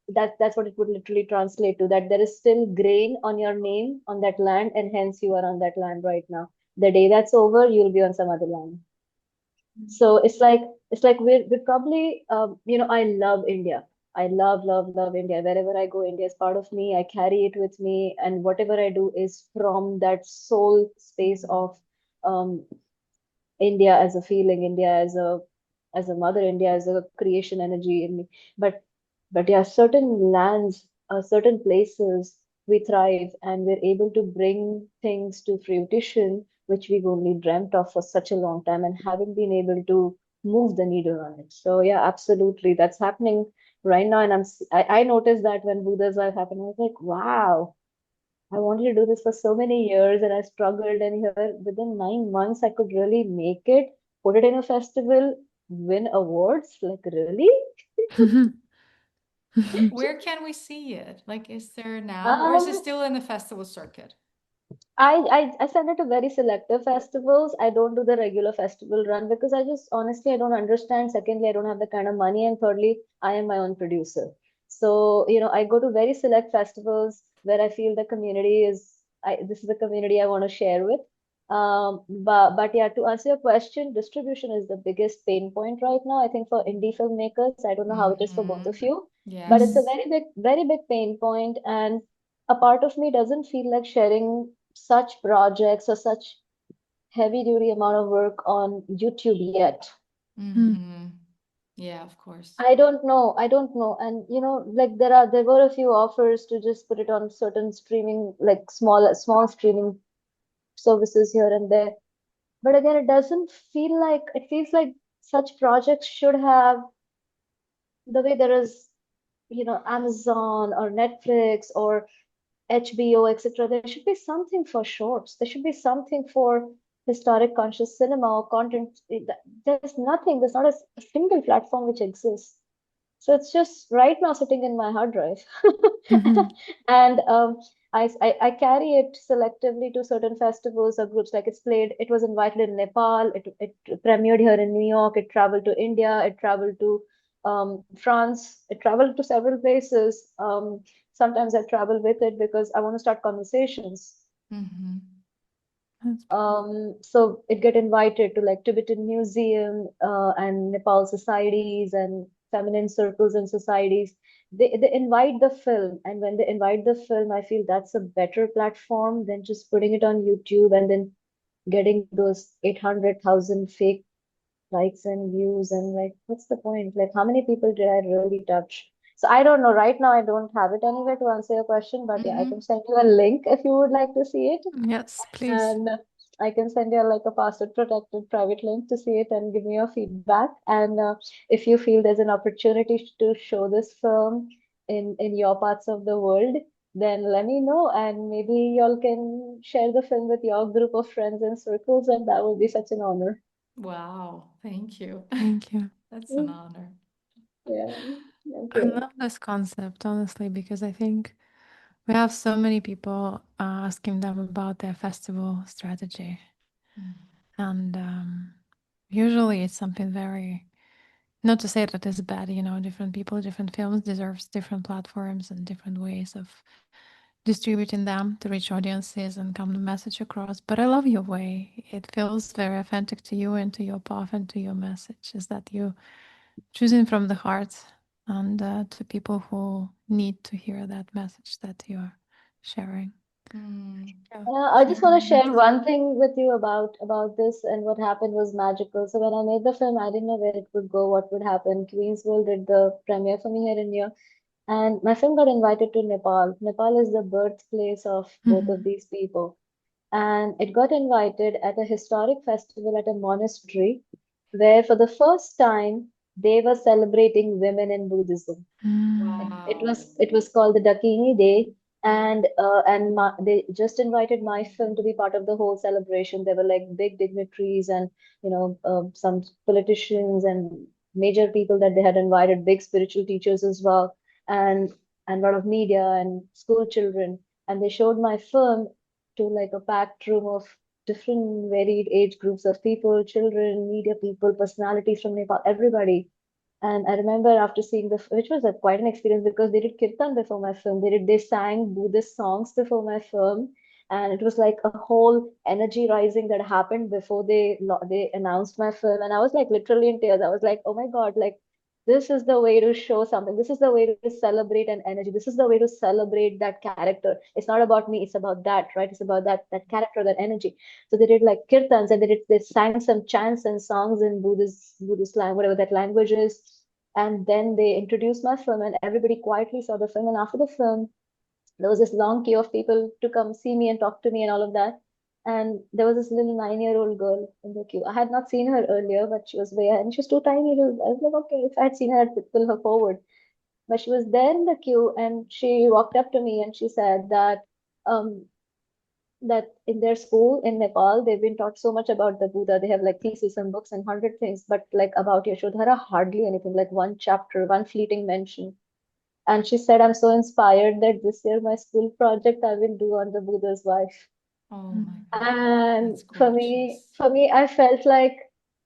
that's what it would literally translate to, that there is still grain on your name on that land, and hence you are on that land right now. The day that's over, you'll be on some other land. So it's like we're probably I love India. I love India. Wherever I go, India is part of me. I carry it with me, and whatever I do is from that soul space Mm. of um, India as a feeling, India as a mother, India as a creation energy in me. But but yeah, certain lands, certain places we thrive, and we're able to bring things to fruition which we've only dreamt of for such a long time and haven't been able to move the needle on it. So yeah, absolutely, that's happening right now, and I noticed that when Buddha's life happened, I was like, wow. I wanted to do this for so many years and I struggled, and here within 9 months I could really make it, put it in a festival, win awards. Like, really? Where can we see it? Like, is there now, or is it Um, still in the festival circuit? I send it to very selective festivals. I don't do the regular festival run because I just honestly I don't understand. Secondly, I don't have the kind of money, and thirdly, I am my own producer. So, I go to very select festivals where I feel the community this is a community I want to share with. But yeah, to answer your question, distribution is the biggest pain point right now, I think, for indie filmmakers. I don't know how it is for both of Hmm. you, but it's a Mm. Yes. very big pain point, and a part of me doesn't feel like sharing such projects or such heavy duty amount of work on YouTube yet. Mm. Hmm. Yeah, of course. I don't know. And like there were a few offers to just put it on certain streaming, like small streaming services here and there. But again, it feels like such projects should have the way there is. Amazon or Netflix or HBO, etc. There should be something for shorts. There should be something for historic conscious cinema or content. There's nothing. There's not a single platform which exists. So it's just right now sitting in my hard drive. Mhm. And I carry it selectively to certain festivals or groups. Like it was invited in Nepal, it premiered here in New York, it traveled to India, it traveled to France, it traveled to several places. Sometimes I travel with it because I want to start conversations. Mm-hmm. That's beautiful. So it get invited to like Tibetan Museum and Nepal societies and feminine circles and societies. They invite the film, and when they invite the film, I feel that's a better platform than just putting it on YouTube and then getting those 800,000 fake likes and views. And like, what's the point? Like, how many people did I really touch? So I don't know. Right now, I don't have it anywhere to answer your question, but yeah, I Mm-hmm. can send you a link if you would like to see it. Yes, please. And I can send you like a password protected private link to see it and give me your feedback. And if you feel there's an opportunity to show this film in your parts of the world, then let me know, and maybe y'all can share the film with your group of friends and circles, and that would be such an honor. Wow, thank you. Thank you. That's an Mm, honor. yeah, thank I you. love this concept, honestly, because I think we have so many people asking them about their festival strategy. Mm. And usually it's something very, not to say that it's bad, different people, different films deserves different platforms and different ways of distributing them to reach audiences and come the message across. But I love your way. It feels very authentic to you and to your path and to your message, is that you choosing from the heart and to people who need to hear that message that you're sharing. Mm. Yeah, I just want to sharing that. share one thing with you about this, and what happened was magical. So when I made the film, I didn't know where it would go, what would happen. Queensville did the premiere for me here in New York, and my film got invited to Nepal. Nepal is the birthplace of both of Mhm. these people, and it got invited at a historic festival at a monastery, where for the first time they were celebrating women in Buddhism. Mm. Wow. It was called the Dakini Day, and they just invited my film to be part of the whole celebration. There were like big dignitaries and some politicians and major people that they had invited, big spiritual teachers as well, and a lot of media and school children. And they showed my film to like a packed room of different varied age groups of people, children, media people, personalities from Nepal, everybody. And I remember after seeing which was quite an experience because they did kirtan before my film. They sang Buddhist songs before my film, and it was like a whole energy rising that happened before they announced my film. And I was like literally in tears. I was like, oh my God, like this is the way to show something. This is the way to celebrate an energy. This is the way to celebrate that character. It's not about me. It's about that, right? It's about that character, that energy. So they did like kirtans, and they sang some chants and songs in Buddhist language, whatever that language is. And then they introduced my film, and everybody quietly saw the film. And after the film, there was this long queue of people to come see me and talk to me and all of that. And there was this little 9-year-old girl in the queue. I had not seen her earlier, but she was way ahead, and she was too tiny. I was like, okay, if I had seen her, I'd pull her forward. But she was there in the queue, and she walked up to me and she said um, that in their school in Nepal, they've been taught so much about the Buddha. They have like theses and books and 100 things, but like about Yasodhara, hardly anything, like one chapter, one fleeting mention. And she said, I'm so inspired that this year my school project I will do on the Buddha's wife. Oh my Mm. God. And That's gorgeous. for me, I felt like,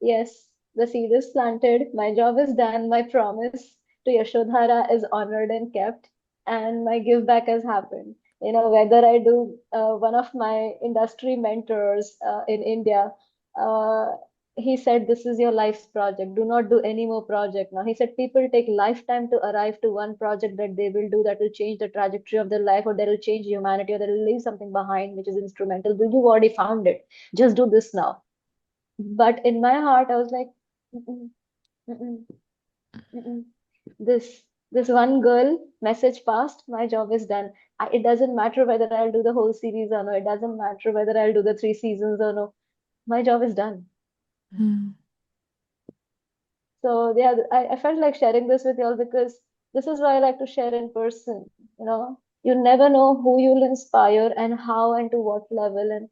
yes, the seed is planted, my job is done, my promise to Yashodhara is honored and kept, and my give back has happened. Whether I do one of my industry mentors in India, uh, he said, this is your life's project. Do not do any more project now. He said people take lifetime to arrive to one project that they will do that will change the trajectory of their life, or that will change humanity, or that will leave something behind which is instrumental. But you've already found it. Just do this now. But in my heart, I was like, mm-mm, mm-mm, mm-mm. This this one girl message passed. My job is done. It doesn't matter whether I'll do the whole series or no. It doesn't matter whether I'll do the 3 seasons or no. My job is done. Mm. Mm. So yeah, I felt like sharing this with y'all because This is why I like to share in person. You never know who you'll inspire and how and to what level. And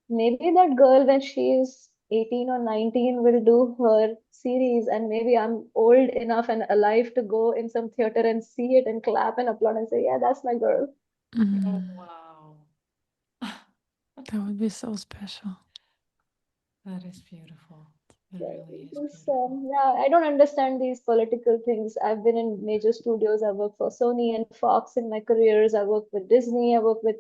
maybe that girl, when she is 18 or 19, will do her series, and maybe I'm old enough and alive to go in some theater and see it and clap and applaud and say, yeah, that's my girl. Oh, Mm, wow. that would be so special. That is beautiful. It Yeah, really is it's, beautiful. yeah, I don't understand these political things. I've been in major studios. I worked for Sony and Fox in my careers. I worked with Disney. I worked with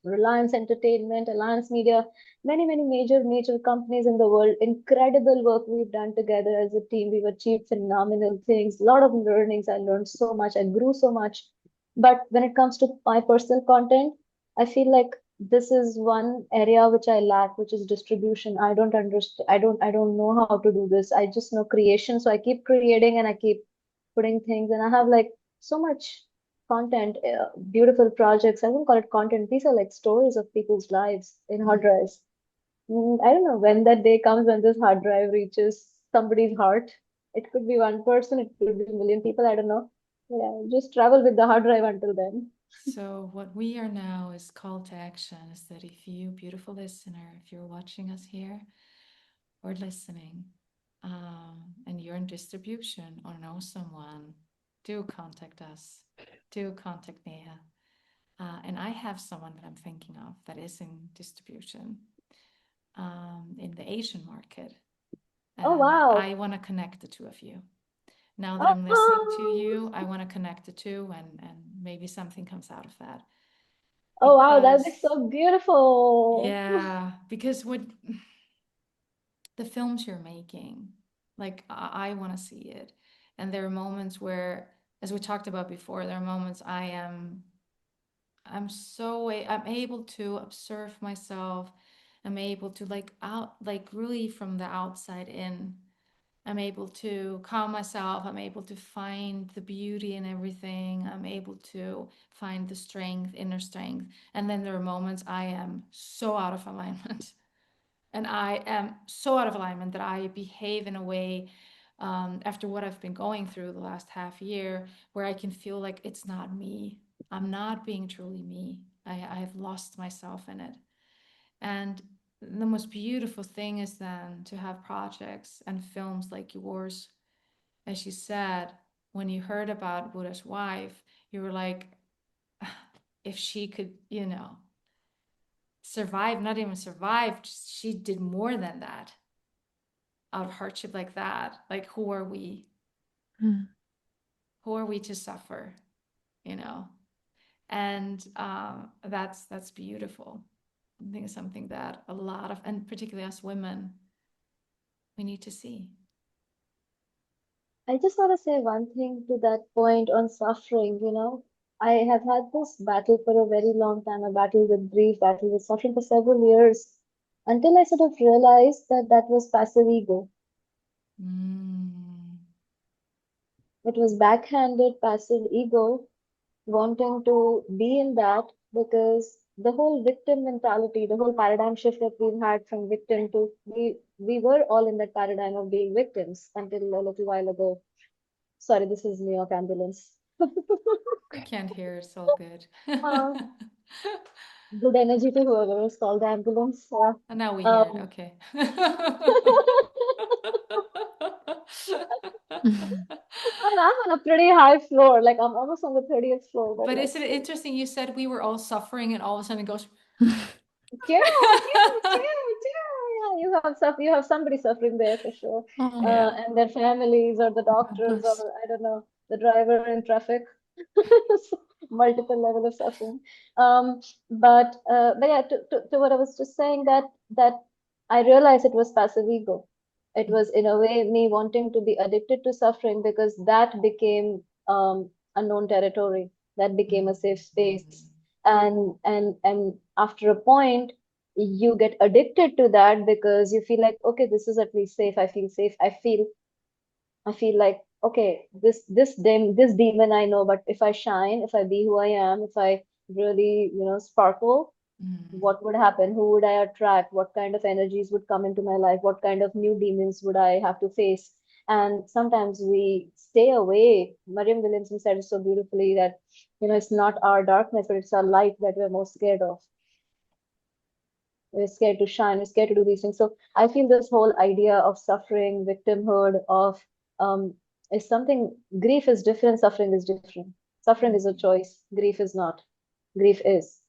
Reliance Entertainment, Alliance Media, many, many major companies in the world. Incredible work we've done together as a team. We've achieved phenomenal things, a lot of learnings. I learned so much, I grew so much. But when it comes to my personal content, I feel like this is one area which I lack, which is distribution. I don't understand, I don't know how to do this. I just know creation. So I keep creating and I keep putting things, and I have like so much content, beautiful projects. I wouldn't call it content. These are like stories of people's lives in hard Mm. drives. I don't know when that day comes when this hard drive reaches somebody's heart. It could be one person, it could be a million people. I don't know. Yeah, just travel with the hard drive until then. So, what we are now is call to action is that if you, beautiful listener, if you're watching us here or listening, and you're in distribution or know someone, do contact us. Do contact Neha. And I have someone that I'm thinking of that is in distribution in the Asian market. Oh And wow. I want to connect the two of you. Now that I'm listening to you, Oh, I want to connect the two, and maybe something comes out of that. oh wow, that would be Because, so beautiful. yeah, because what the films you're making, like I want to see it. And there are moments where, as we talked about before, there are moments I'm able to observe myself. I'm able to like really from the outside in. I'm able to calm myself. I'm able to find the beauty in everything. I'm able to find the strength, inner strength. And then there are moments I am so out of alignment. And I am so out of alignment that I behave in a way after what I've been going through the last half year where I can feel like it's not me. I'm not being truly me. I have lost myself in it. And the most beautiful thing is then to have projects and films like yours. As you said, when you heard about Buddha's wife, you were like, if she could, survive, not even survive, she did more than that out of hardship like that. Like, who are we? Mm. Who are we to suffer? You know? And that's beautiful. I think it's something that a lot of, and particularly us women, we need to see. I just want to say one thing to that point on suffering. I have had this battle for a very long time, a battle with grief, battle with suffering for several years, until I sort of realized that that was passive ego. Mm. It was backhanded passive ego wanting to be in that, because the whole victim mentality, the whole paradigm shift that we've had from victim to we were all in that paradigm of being victims until a little while ago. Sorry, this is New York ambulance. We can't hear, it's all good. Uh, Good energy to whoever was called the ambulance. And now we hear it. Um, Okay. I'm on a pretty high floor, like I'm almost on the 30th floor, but But like isn't it still. interesting? You said we were all suffering, and all of a sudden it goes. Yeah, yeah, yeah. You have somebody suffering there for sure, Oh, Yeah. and their families or the God doctors or bless. I don't know the driver in traffic. Multiple level of suffering. But yeah, to what I was just saying, that I realized it was passive ego. It was in a way me wanting to be addicted to suffering, because that became unknown territory. That became a safe space, and after a point you get addicted to that because you feel like, okay, this is at least safe. I feel safe. I feel like, okay, this demon I know, but if I shine, if I be who I am, if I really, sparkle, Mm. what would happen? Who would I attract? What kind of energies would come into my life? What kind of new demons would I have to face? And sometimes we stay away. Mariam Williamson said it so beautifully that, it's not our darkness, but it's our light that we're most scared of. We're scared to shine, we're scared to do these things. So I feel this whole idea of suffering, victimhood, of is something. Grief is different, suffering is different. Suffering is a choice, grief is not. Grief is.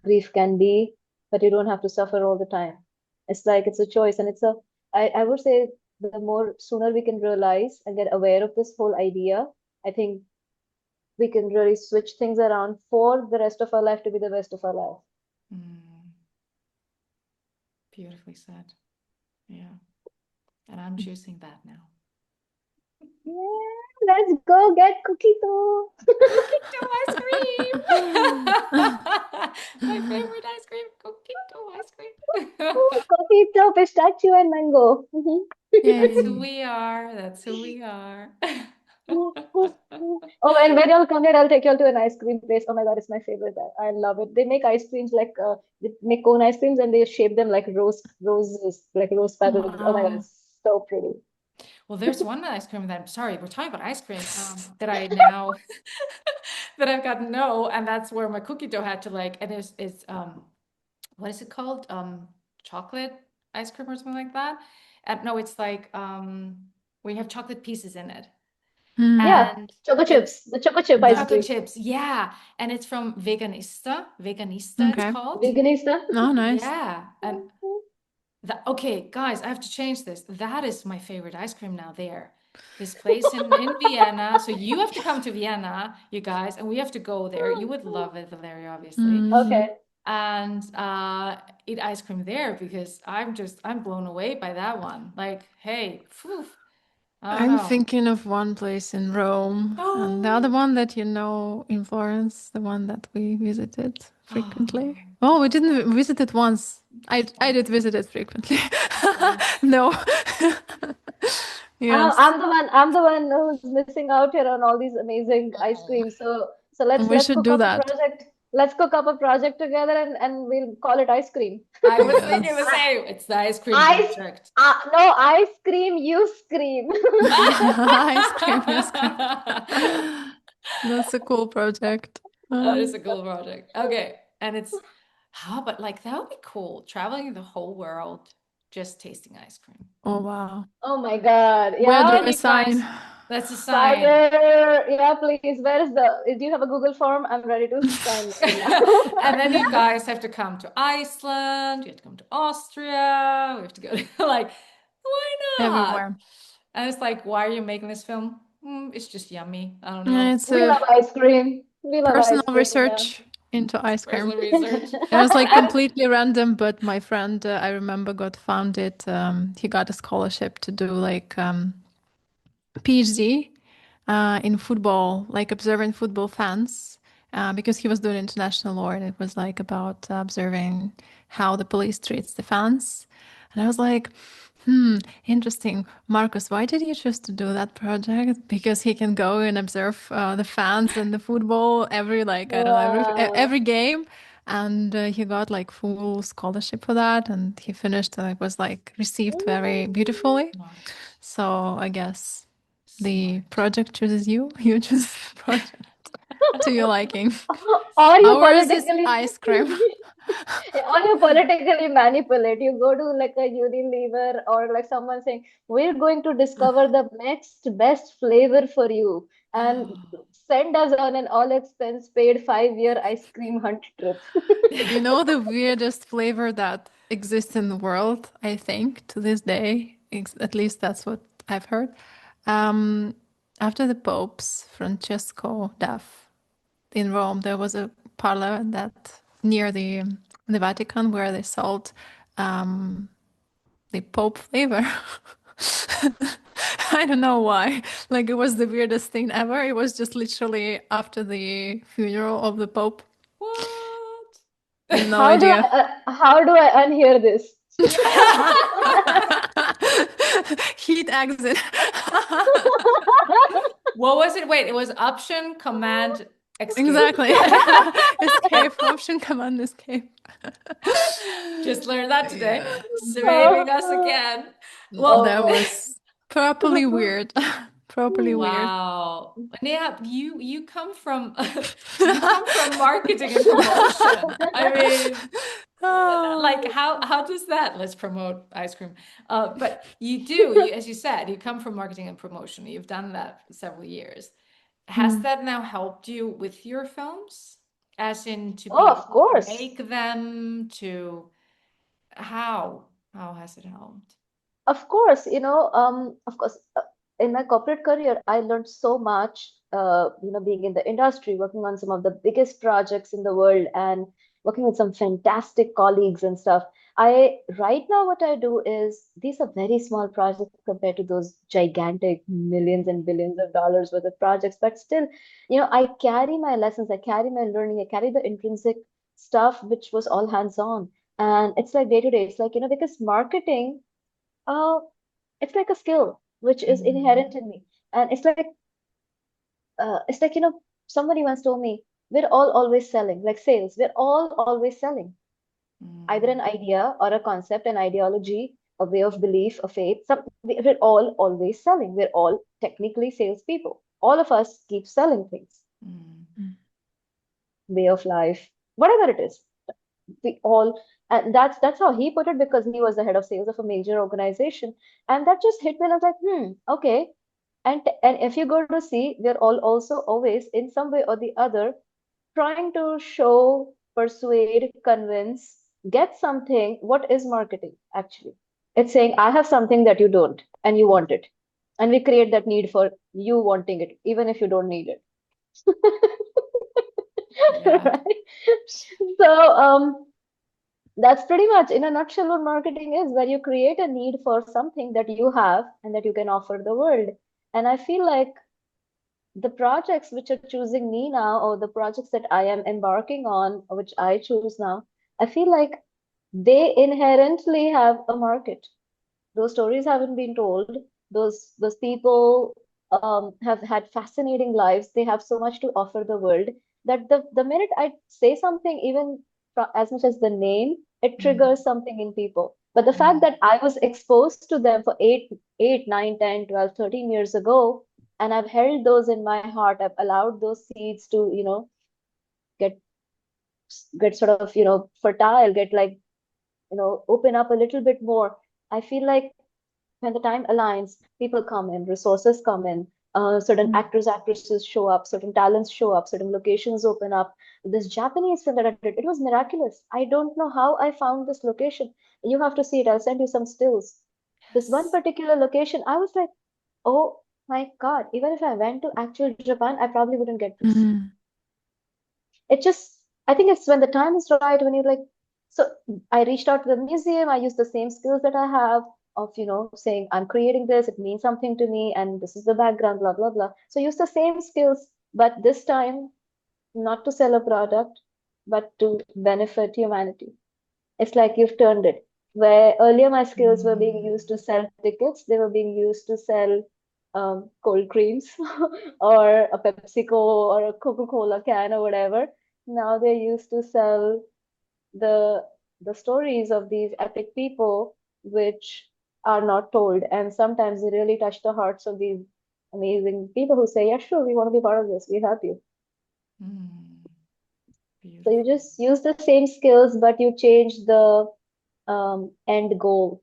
Grief can be, but you don't have to suffer all the time. It's like it's a choice, and I would say the more sooner we can realize and get aware of this whole idea, I think we can really switch things around for the rest of our life to be the best of our life. Beautifully said. Yeah. And I'm choosing that now. Yeah, let's go get cookie dough. Cookie dough ice cream. My favorite ice cream, cookie dough ice cream. Cookie dough, pistachio, and mango. That's who we are. That's who we are. Oh, and when y'all come here, I'll take y'all to an ice cream place. Oh my God, it's my favorite. I love it. They make ice creams like they make cone ice creams and they shape them like roses, like rose petals. Oh my God, Wow. it's so pretty. Well, there's one ice cream that sorry, we're talking about ice cream that I now that I've gotten no, and that's where my cookie dough had to like, and it's what is it called? Chocolate ice cream or something like that. And no, it's like where you have chocolate pieces in it. Yeah, And choco it's chips, the choco chip ice chocolate cream. chips, yeah. And it's from Veganista. Veganista, it's Okay. called. Veganista. Oh, nice. Yeah. And okay, guys, I have to change this. That is my favorite ice cream now there. This place in Vienna. So you have to come to Vienna, you guys, and we have to go there. You would love it, Valeria, obviously. Okay. And eat ice cream there because I'm blown away by that one. Like, hey, phew, I don't I'm know. thinking of one place in Rome, and the other one that in Florence, the one that we visited frequently. Oh, we didn't visit it once. I did visit it frequently. No. Yes. I'm the one who's missing out here on all these amazing ice creams. So let's We should cook do up a that. project. Let's cook up a project together and we'll call it ice cream. I was thinking the Yes. same. It's the ice cream Ice, project. no, ice cream, you scream. Ice cream, yes. That's a cool project. That is a cool project. Okay. And it's but like that would be cool. Traveling the whole world, just tasting ice cream. Oh, wow. Oh my God. Where Yeah. do And I you guys, sign? that's a sign. Fire. Yeah, please. Where is do you have a Google form? I'm ready to sign right now. And then you guys have to come to Iceland, you have to come to Austria, we have to go to like, why not? Everywhere. And it's like, why are you making this film? It's just yummy. I don't And know. it's We love ice cream. We love ice personal cream. research into ice cream. Personal research. It was like completely random, but my friend, I remember, got founded. He got a scholarship to do like PhD in football, like observing football fans, because he was doing international law, and it was like about observing how the police treats the fans. And I was like, interesting. Marcus, why did you choose to do that project? Because he can go and observe the fans and the football every, like, I don't know, every game. And he got like full scholarship for that. And he finished and it was like received very beautifully. So I guess the project chooses you. You choose the project to your liking. Or you Ours is politically ice cream. or you politically manipulate. You go to like a Unilever or like someone saying, we're going to discover the next best flavor for you and send us on an all expense paid 5-year ice cream hunt trip. You know the weirdest flavor that exists in the world, I think, to this day. At least that's what I've heard. After the popes, Francesco death in Rome, there was a parlor that near the Vatican where they sold the Pope flavor. I don't know why. Like it was the weirdest thing ever. It was just literally after the funeral of the Pope. What? No idea. How do I unhear this? Heat exit. What was it? Wait, it was option, command, escape. Exactly. Escape, option, command, escape. Just learned that today. Saving us again. Well, That Oh was properly weird. Properly weird. wow. Neha, you come from you come from marketing and promotion. I mean, like Oh. how does that, let's promote ice cream. But you, as you said, you come from marketing and promotion. You've done that for several years. Has Mm. that now helped you with your films? As in to oh, be of able to course. make them, to how? How has it helped? Of course, of course, in my corporate career, I learned so much, being in the industry, working on some of the biggest projects in the world and working with some fantastic colleagues and stuff. Right now, what I do is these are very small projects compared to those gigantic millions and billions of dollars worth of projects. But still, I carry my lessons, I carry my learning, I carry the intrinsic stuff, which was all hands-on. And it's like day to day. It's like, because marketing, uh, it's like a skill which is Mm, inherent in me. And it's like, somebody once told me, we're all always selling, like sales, we're all always selling either an mm, idea or a concept, an ideology, a way of belief, a faith. We're all always selling. We're all technically salespeople. All of us keep selling things, mm, Mm. way of life, whatever it is. We all, and that's how he put it because he was the head of sales of a major organization. And that just hit me and I was like, okay. And if you go to see, we're all also always in some way or the other trying to show, persuade, convince, get something. What is marketing actually? It's saying I have something that you don't and you want it. And we create that need for you wanting it, even if you don't need it. yeah. Right? So that's pretty much in a nutshell what marketing is, where you create a need for something that you have and that you can offer the world. And I feel like the projects which are choosing me now, or the projects that I am embarking on, which I choose now, I feel like they inherently have a market. Those stories haven't been told. Those people have had fascinating lives. They have so much to offer the world that the minute I say something, even as much as the name, it Mm, triggers something in people. But the fact mm, that I was exposed to them for 8, 9, 10, 12, 13 years ago, and I've held those in my heart, I've allowed those seeds to, get get sort of, fertile, get like, open up a little bit more. I feel like when the time aligns, people come in, resources come in, certain Mm. actors, actresses show up, certain talents show up, certain locations open up. This Japanese film that I did, it was miraculous. I don't know how I found this location. You have to see it. I'll send you some stills. This one yes. particular location, I was like, oh my God, even if I went to actual Japan, I probably wouldn't get this. Mm. It just, I think it's when the time is right, when you're like, so I reached out to the museum, I used the same skills that I have of, saying, I'm creating this, it means something to me, and this is the background, blah, blah, blah. So use the same skills, but this time, not to sell a product, but to benefit humanity. It's like you've turned it. Where earlier my skills were being used Mm, to sell tickets, they were being used to sell cold creams or a PepsiCo or a Coca-Cola can or whatever. Now they're used to sell the the stories of these epic people which are not told, and sometimes they really touch the hearts of these amazing people who say, "Yeah, sure, we want to be part of this. We help you." mm, So you beautiful. just use the same skills, but you change the end goal.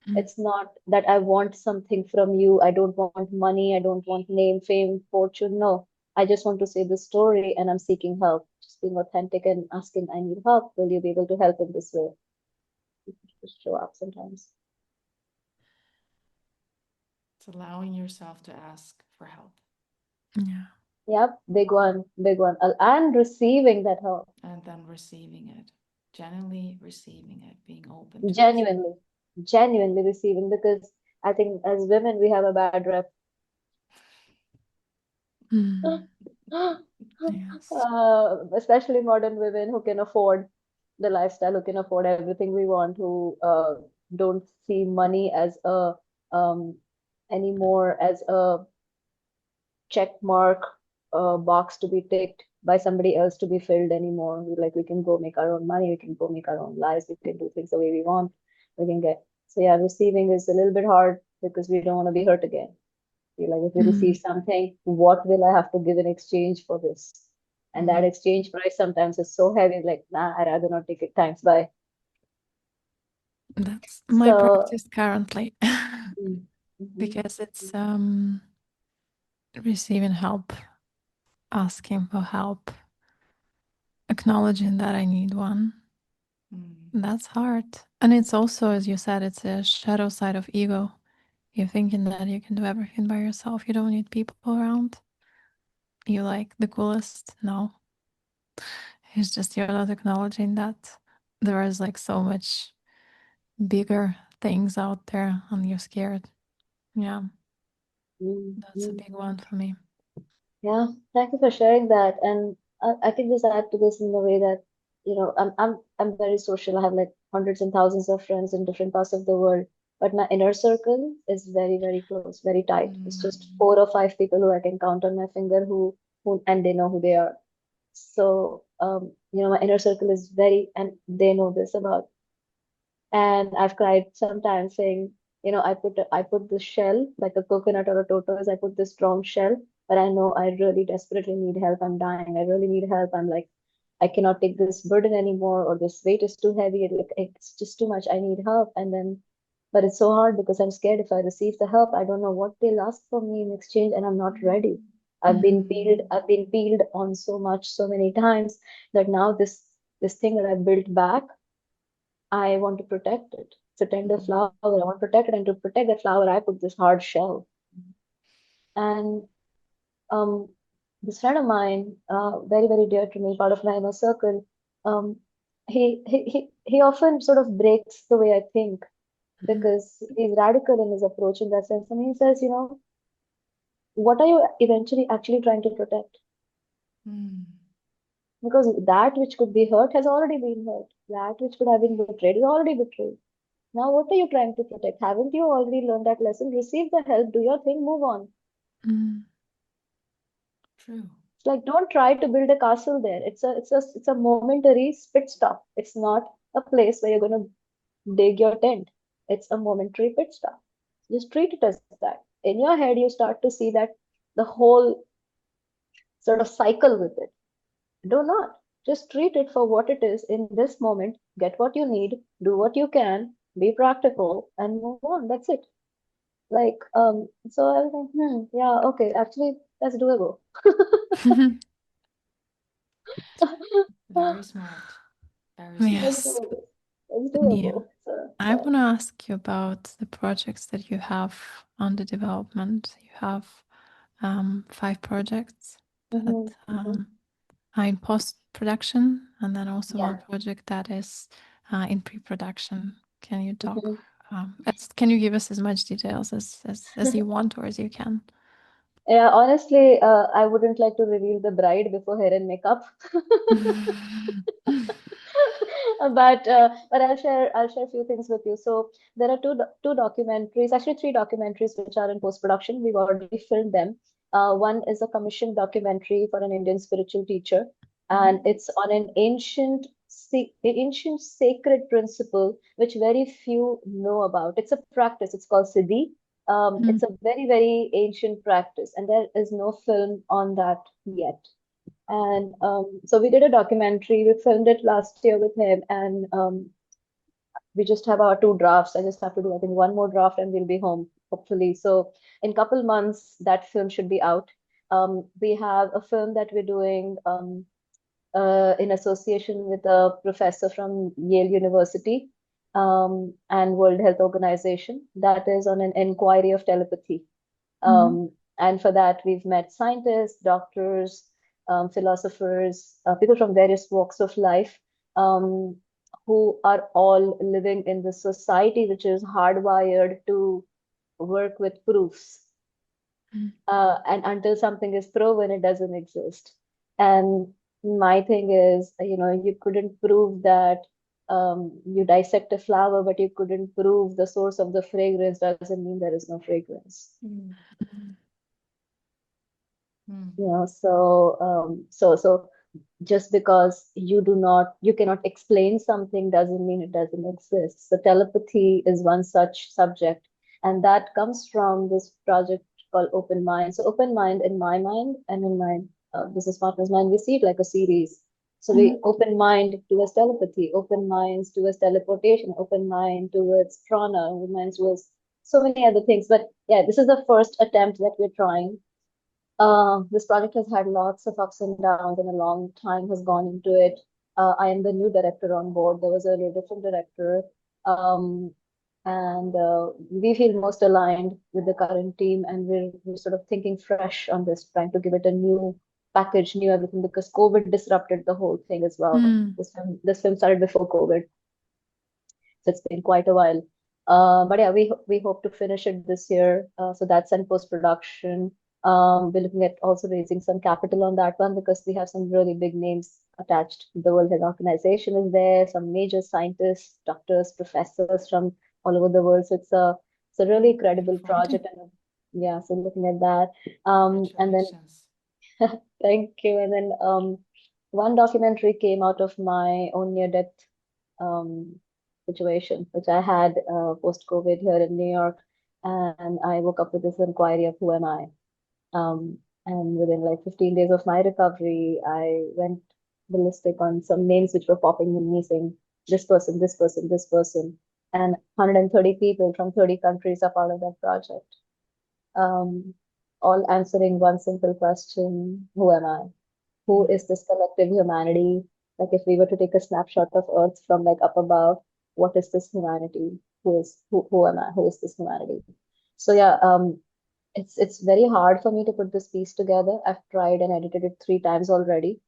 Mm. It's not that I want something from you. I don't want money. I don't want name, fame, fortune. No, I just want to say the story and I'm seeking help. Just being authentic and asking, I need help. Will you be able to help in this way? Just show up sometimes. It's allowing yourself to ask for help Yeah. Yep, big one, big one. And receiving that help. and then receiving it, genuinely receiving it, being open to receive. Genuinely, genuinely receiving, because I think as women, we have a bad rep. Mm. Yes. Especially modern women who can afford the lifestyle, who can afford everything we want, who don't see money as a um, anymore as a check mark box to be ticked by somebody else to be filled anymore. We can go make our own money, we can go make our own lives, we can do things the way we want, we can get. So yeah, receiving is a little bit hard because we don't want to be hurt again. Feel like if we receive Mm, something, what will I have to give in exchange for this? And that Mm. exchange price sometimes is so heavy, like, nah, I'd rather not take it. Thanks, bye. that's my So, practice currently mm, mhm, because it's receiving help, asking for help, acknowledging that I need one. Mm. That's hard. And it's also, as you said, it's a shadow side of ego. You're thinking that you can do everything by yourself. You don't need people around. You like the coolest. No, it's just you're not acknowledging that there is like so much bigger things out there and you're scared. Yeah, that's a mm. big one for me. Yeah, thank you for sharing that. And I can just add to this in the way that, I'm very social. I have like hundreds and thousands of friends in different parts of the world, but my inner circle is very, very close, very tight. It's just Mm. 4 or 5 people who I can count on my finger who and they know who they are. So, my inner circle is very, and they know this about. And I've cried sometimes saying, I put this shell, like a coconut or a tortoise, I put this strong shell, but I know I really desperately need help. I'm dying. I really need help. I'm like, I cannot take this burden anymore, or this weight is too heavy. It's just too much. I need help. But it's so hard because I'm scared if I receive the help, I don't know what they'll ask from me in exchange, and I'm not ready. I've been peeled. Mm. I've been peeled on so much, so many times that now this thing that I built back, I want to protect it. It's a tender Mhm. flower. I want to protect it, and to protect that flower, I put this hard shell. And um, this friend of mine, very very dear to me, part of my inner circle, um, he often sort of breaks the way I think Mhm. because he's radical in his approach in that sense. And he says, what are you eventually actually trying to protect? Mm. Because that which could be hurt has already been hurt. That which could have been betrayed is already betrayed. Now, what are you trying to protect? Haven't you already learned that lesson? Receive the help, do your thing, move on. Mm, True. It's like don't try to build a castle there. It's a momentary pit stop. It's not a place where you're gonna dig your tent. It's a momentary pit stop. Just treat it as that. In your head, you start to see that the whole sort of cycle with it. Do not. Just treat it for what it is in this moment. Get what you need, do what you can, be practical, and move on. That's it. So I was like, yeah, okay, actually, that's doable. Very smart. Very That's smart. yes. doable. That's Yeah. doable. So, I yeah. want to ask you about the projects that you have under development. You have 5 projects that Mm-hmm, mm-hmm. are in post production, and then also one Yeah. project that is in pre production. Can you talk? Mm-hmm. Can you give us as much details as you want or as you can? Yeah, honestly, I wouldn't like to reveal the bride before hair and makeup. But I'll share a few things with you. So there are two documentaries, actually three documentaries which are in post production. We've already filmed them. One is a commissioned documentary for an Indian spiritual teacher, Mhm. and it's on an ancient sacred principle which very few know about. It's a practice. It's called Siddhi. It's Mm, a very very ancient practice, and there is no film on that yet. And so we did a documentary. We filmed it last year with him, and we just have our two drafts. I just have to do, I think, one more draft, and we'll be home hopefully. So in couple months, that film should be out. We have a film that we're doing in association with a professor from Yale University and World Health Organization. That is on an inquiry of telepathy. mhm, And for that, we've met scientists, doctors, philosophers, people from various walks of life, um, who are all living in this society which is hardwired to work with proofs. mm, And until something is proven, it doesn't exist. And my thing is, you couldn't prove that you dissect a flower, but you couldn't prove the source of the fragrance, doesn't mean there is no fragrance. Mm. mm, Mm. So so just because you cannot explain something doesn't mean it doesn't exist. So telepathy is one such subject, and that comes from this project called Open Mind. So Open Mind, in my mind and in my business partner's mind, we see it like a series. So we open mind towards telepathy, open minds towards teleportation, open mind towards prana, open minds towards so many other things. But yeah, this is the first attempt that we're trying. This project has had lots of ups and downs, and a long time has gone into it. I am the new director on board. There was a different director, and we feel most aligned with the current team, and we're sort of thinking fresh on this, trying to give it a new package, new everything, because COVID disrupted the whole thing as well. This film started before COVID, so it's been quite a while. But yeah, we hope to finish it this year. So that's in post-production. We're looking at also raising some capital on that one because we have some really big names attached. The World Health Organization is there, some major scientists, doctors, professors from all over the world. So it's a really credible project, and yeah, so looking at that. And then Congratulations. thank you. And then one documentary came out of my own near-death um, situation, which I had post-COVID here in New York. And I woke up with this inquiry of who am I? And within like 15 days of my recovery, I went ballistic on some names which were popping in me saying, this person, this person, this person. And 130 people from 30 countries are part of that project, um, all answering one simple question, who am I? Who is this collective humanity? Like if we were to take a snapshot of Earth from like up above, what is this humanity? Who am I? Who is this humanity? So yeah, it's very hard for me to put this piece together. I've tried and edited it 3 times already,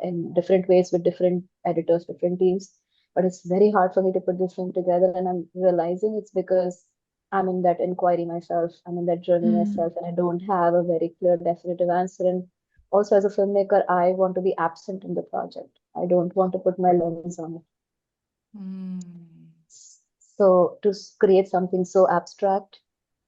in different ways with different editors, different teams. But it's very hard for me to put this thing together, and I'm realizing it's because I'm in that inquiry myself, I'm in that journey myself, and I don't have a very clear, definitive answer. And also, as a filmmaker, I want to be absent in the project. I don't want to put my lens on it. So to create something so abstract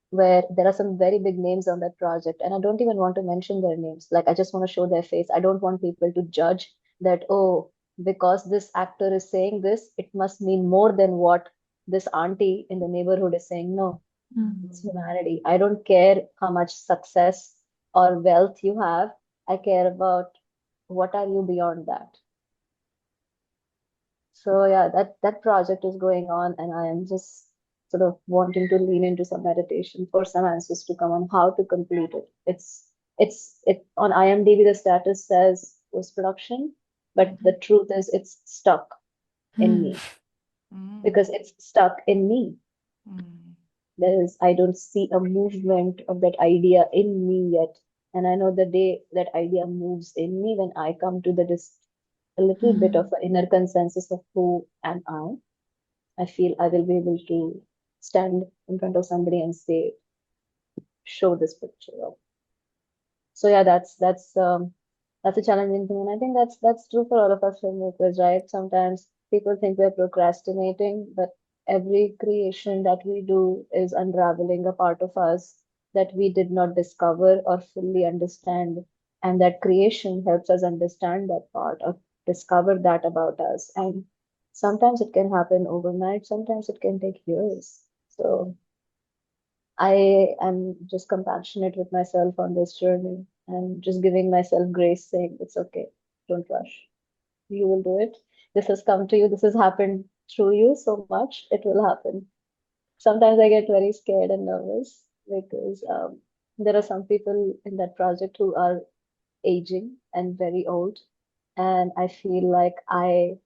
where there are some very big names on that project, and I don't even want to mention their names. Like, I just want to show their face. I don't want people to judge that, oh, because this actor is saying this, it must mean more than what this auntie in the neighborhood is saying. No, it's humanity. I don't care how much success or wealth you have. I care about what are you beyond that. So yeah, that project is going on, and I am just sort of wanting to lean into some meditation for some answers to come on how to complete it. It on IMDb the status says post production, but the truth is it's stuck in me because it's stuck in me. I don't see a movement of that idea in me yet, and I know the day that idea moves in me, when I come to a little bit of an inner consensus of who am I feel I will be able to stand in front of somebody and say, show this picture of. So yeah, that's a challenging thing, and I think that's true for all of us filmmakers, right? Sometimes people think we're procrastinating, but every creation that we do is unraveling a part of us that we did not discover or fully understand, and that creation helps us understand that part or discover that about us. And sometimes it can happen overnight, sometimes it can take years. So I am just compassionate with myself on this journey and just giving myself grace, saying it's okay, don't rush. You will do it. This has come to you, this has happened through you so much, it will happen. Sometimes I get very scared and nervous because there are some people in that project who are aging and very old, and I feel like I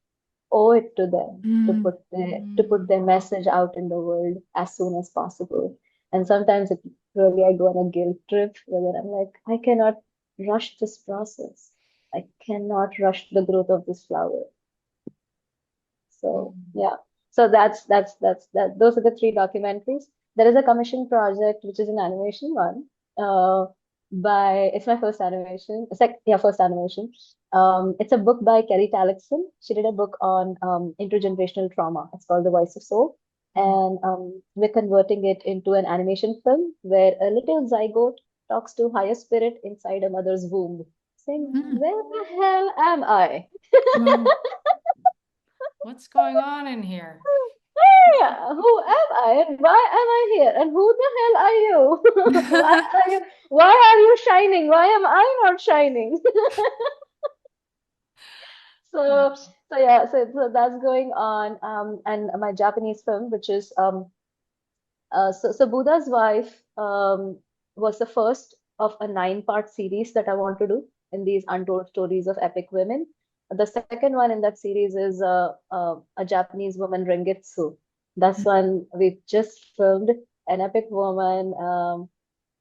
owe it to them to put their message out in the world as soon as possible. And sometimes it really I go on a guilt trip where I'm like, I cannot rush this process. I cannot rush the growth of this flower. So yeah. So that those are the 3 documentaries. There is a commission project which is an animation one. By It's my first animation. It's like yeah, first animation. It's a book by Kelly Talixon. She did a book on intergenerational trauma. It's called The Voice of Soul. And we're converting it into an animation film where a little zygote talks to higher spirit inside a mother's womb. saying, Mm. where the hell am I? Wow. What's going on in here? Yeah, who am I and why am I here? And who the hell are you? Why are you shining? Why am I not shining? So, so that's going on. And my Japanese film, which is so Buddha's Wife was the first of a 9-part series that I want to do in these untold stories of epic women. The second one in that series is a Japanese woman, Rengetsu. That's one we just filmed, an epic woman,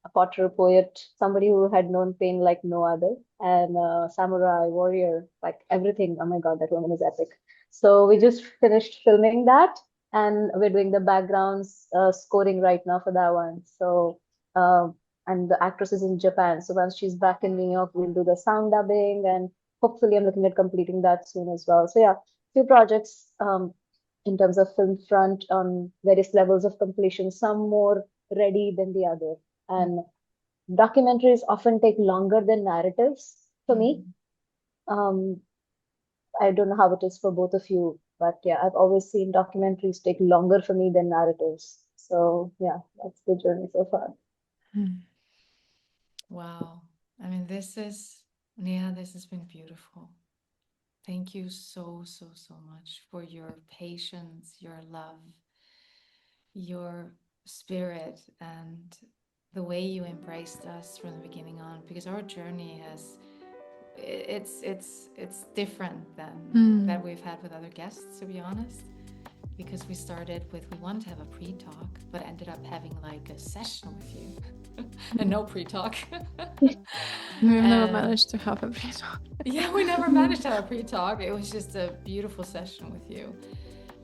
a potter, poet, somebody who had known pain like no other, and samurai, warrior, like everything. Oh my God, that woman is epic. So we just finished filming that, and we're doing the backgrounds scoring right now for that one. So, and the actress is in Japan. So once she's back in New York, we'll do the sound dubbing, and hopefully, I'm looking at completing that soon as well. So yeah, few projects in terms of film front on various levels of completion. Some more ready than the other, and documentaries often take longer than narratives for me. Um, I don't know how it is for both of you, but yeah, I've always seen documentaries take longer for me than narratives. So yeah, that's the journey so far. Mm. Wow. I mean, Neha, this has been beautiful. Thank you so, so, so much for your patience, your love, your spirit, and the way you embraced us from the beginning on, because our journey it's different than that we've had with other guests, to be honest, because we started with, we wanted to have a pre-talk, but ended up having like a session with you and no pre-talk. We've never managed to have a pre-talk. Yeah, we never managed to have a pre-talk. It was just a beautiful session with you.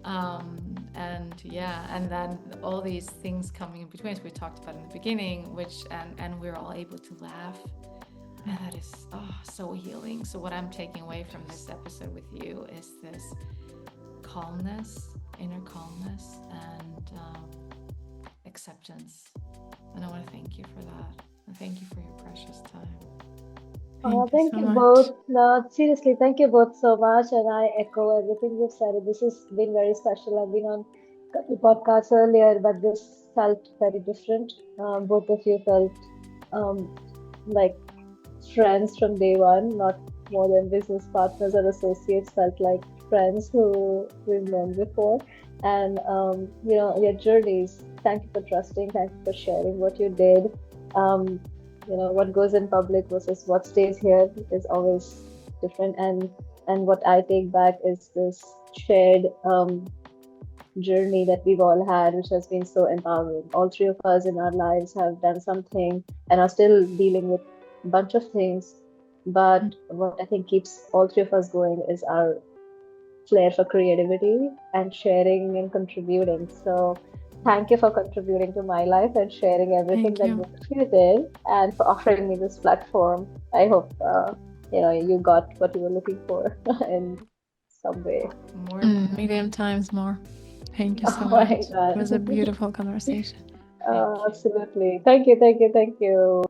And yeah, and then all these things coming in between, as we talked about in the beginning, which and we're all able to laugh, and that is so healing. So what I'm taking away from this episode with you is this calmness, inner calmness, and acceptance. And I want to thank you for that, and thank you for your precious time. Thank you both. No, seriously, thank you both so much. And I echo everything you've said. This has been very special. I've been on a couple podcasts earlier, but this felt very different. Both of you felt like friends from day one, not more than business partners or associates, felt like friends who we've known before. And, your journeys, thank you for trusting, thank you for sharing what you did. What goes in public versus what stays here is always different, and what I take back is this shared journey that we've all had, which has been so empowering. All three of us in our lives have done something and are still dealing with a bunch of things, but what I think keeps all three of us going is our flair for creativity and sharing and contributing. So thank you for contributing to my life and sharing everything that both of you did, and for offering me this platform. I hope you got what you were looking for in some way. Million times more. Thank you so much. It was a beautiful conversation. Absolutely. Thank you.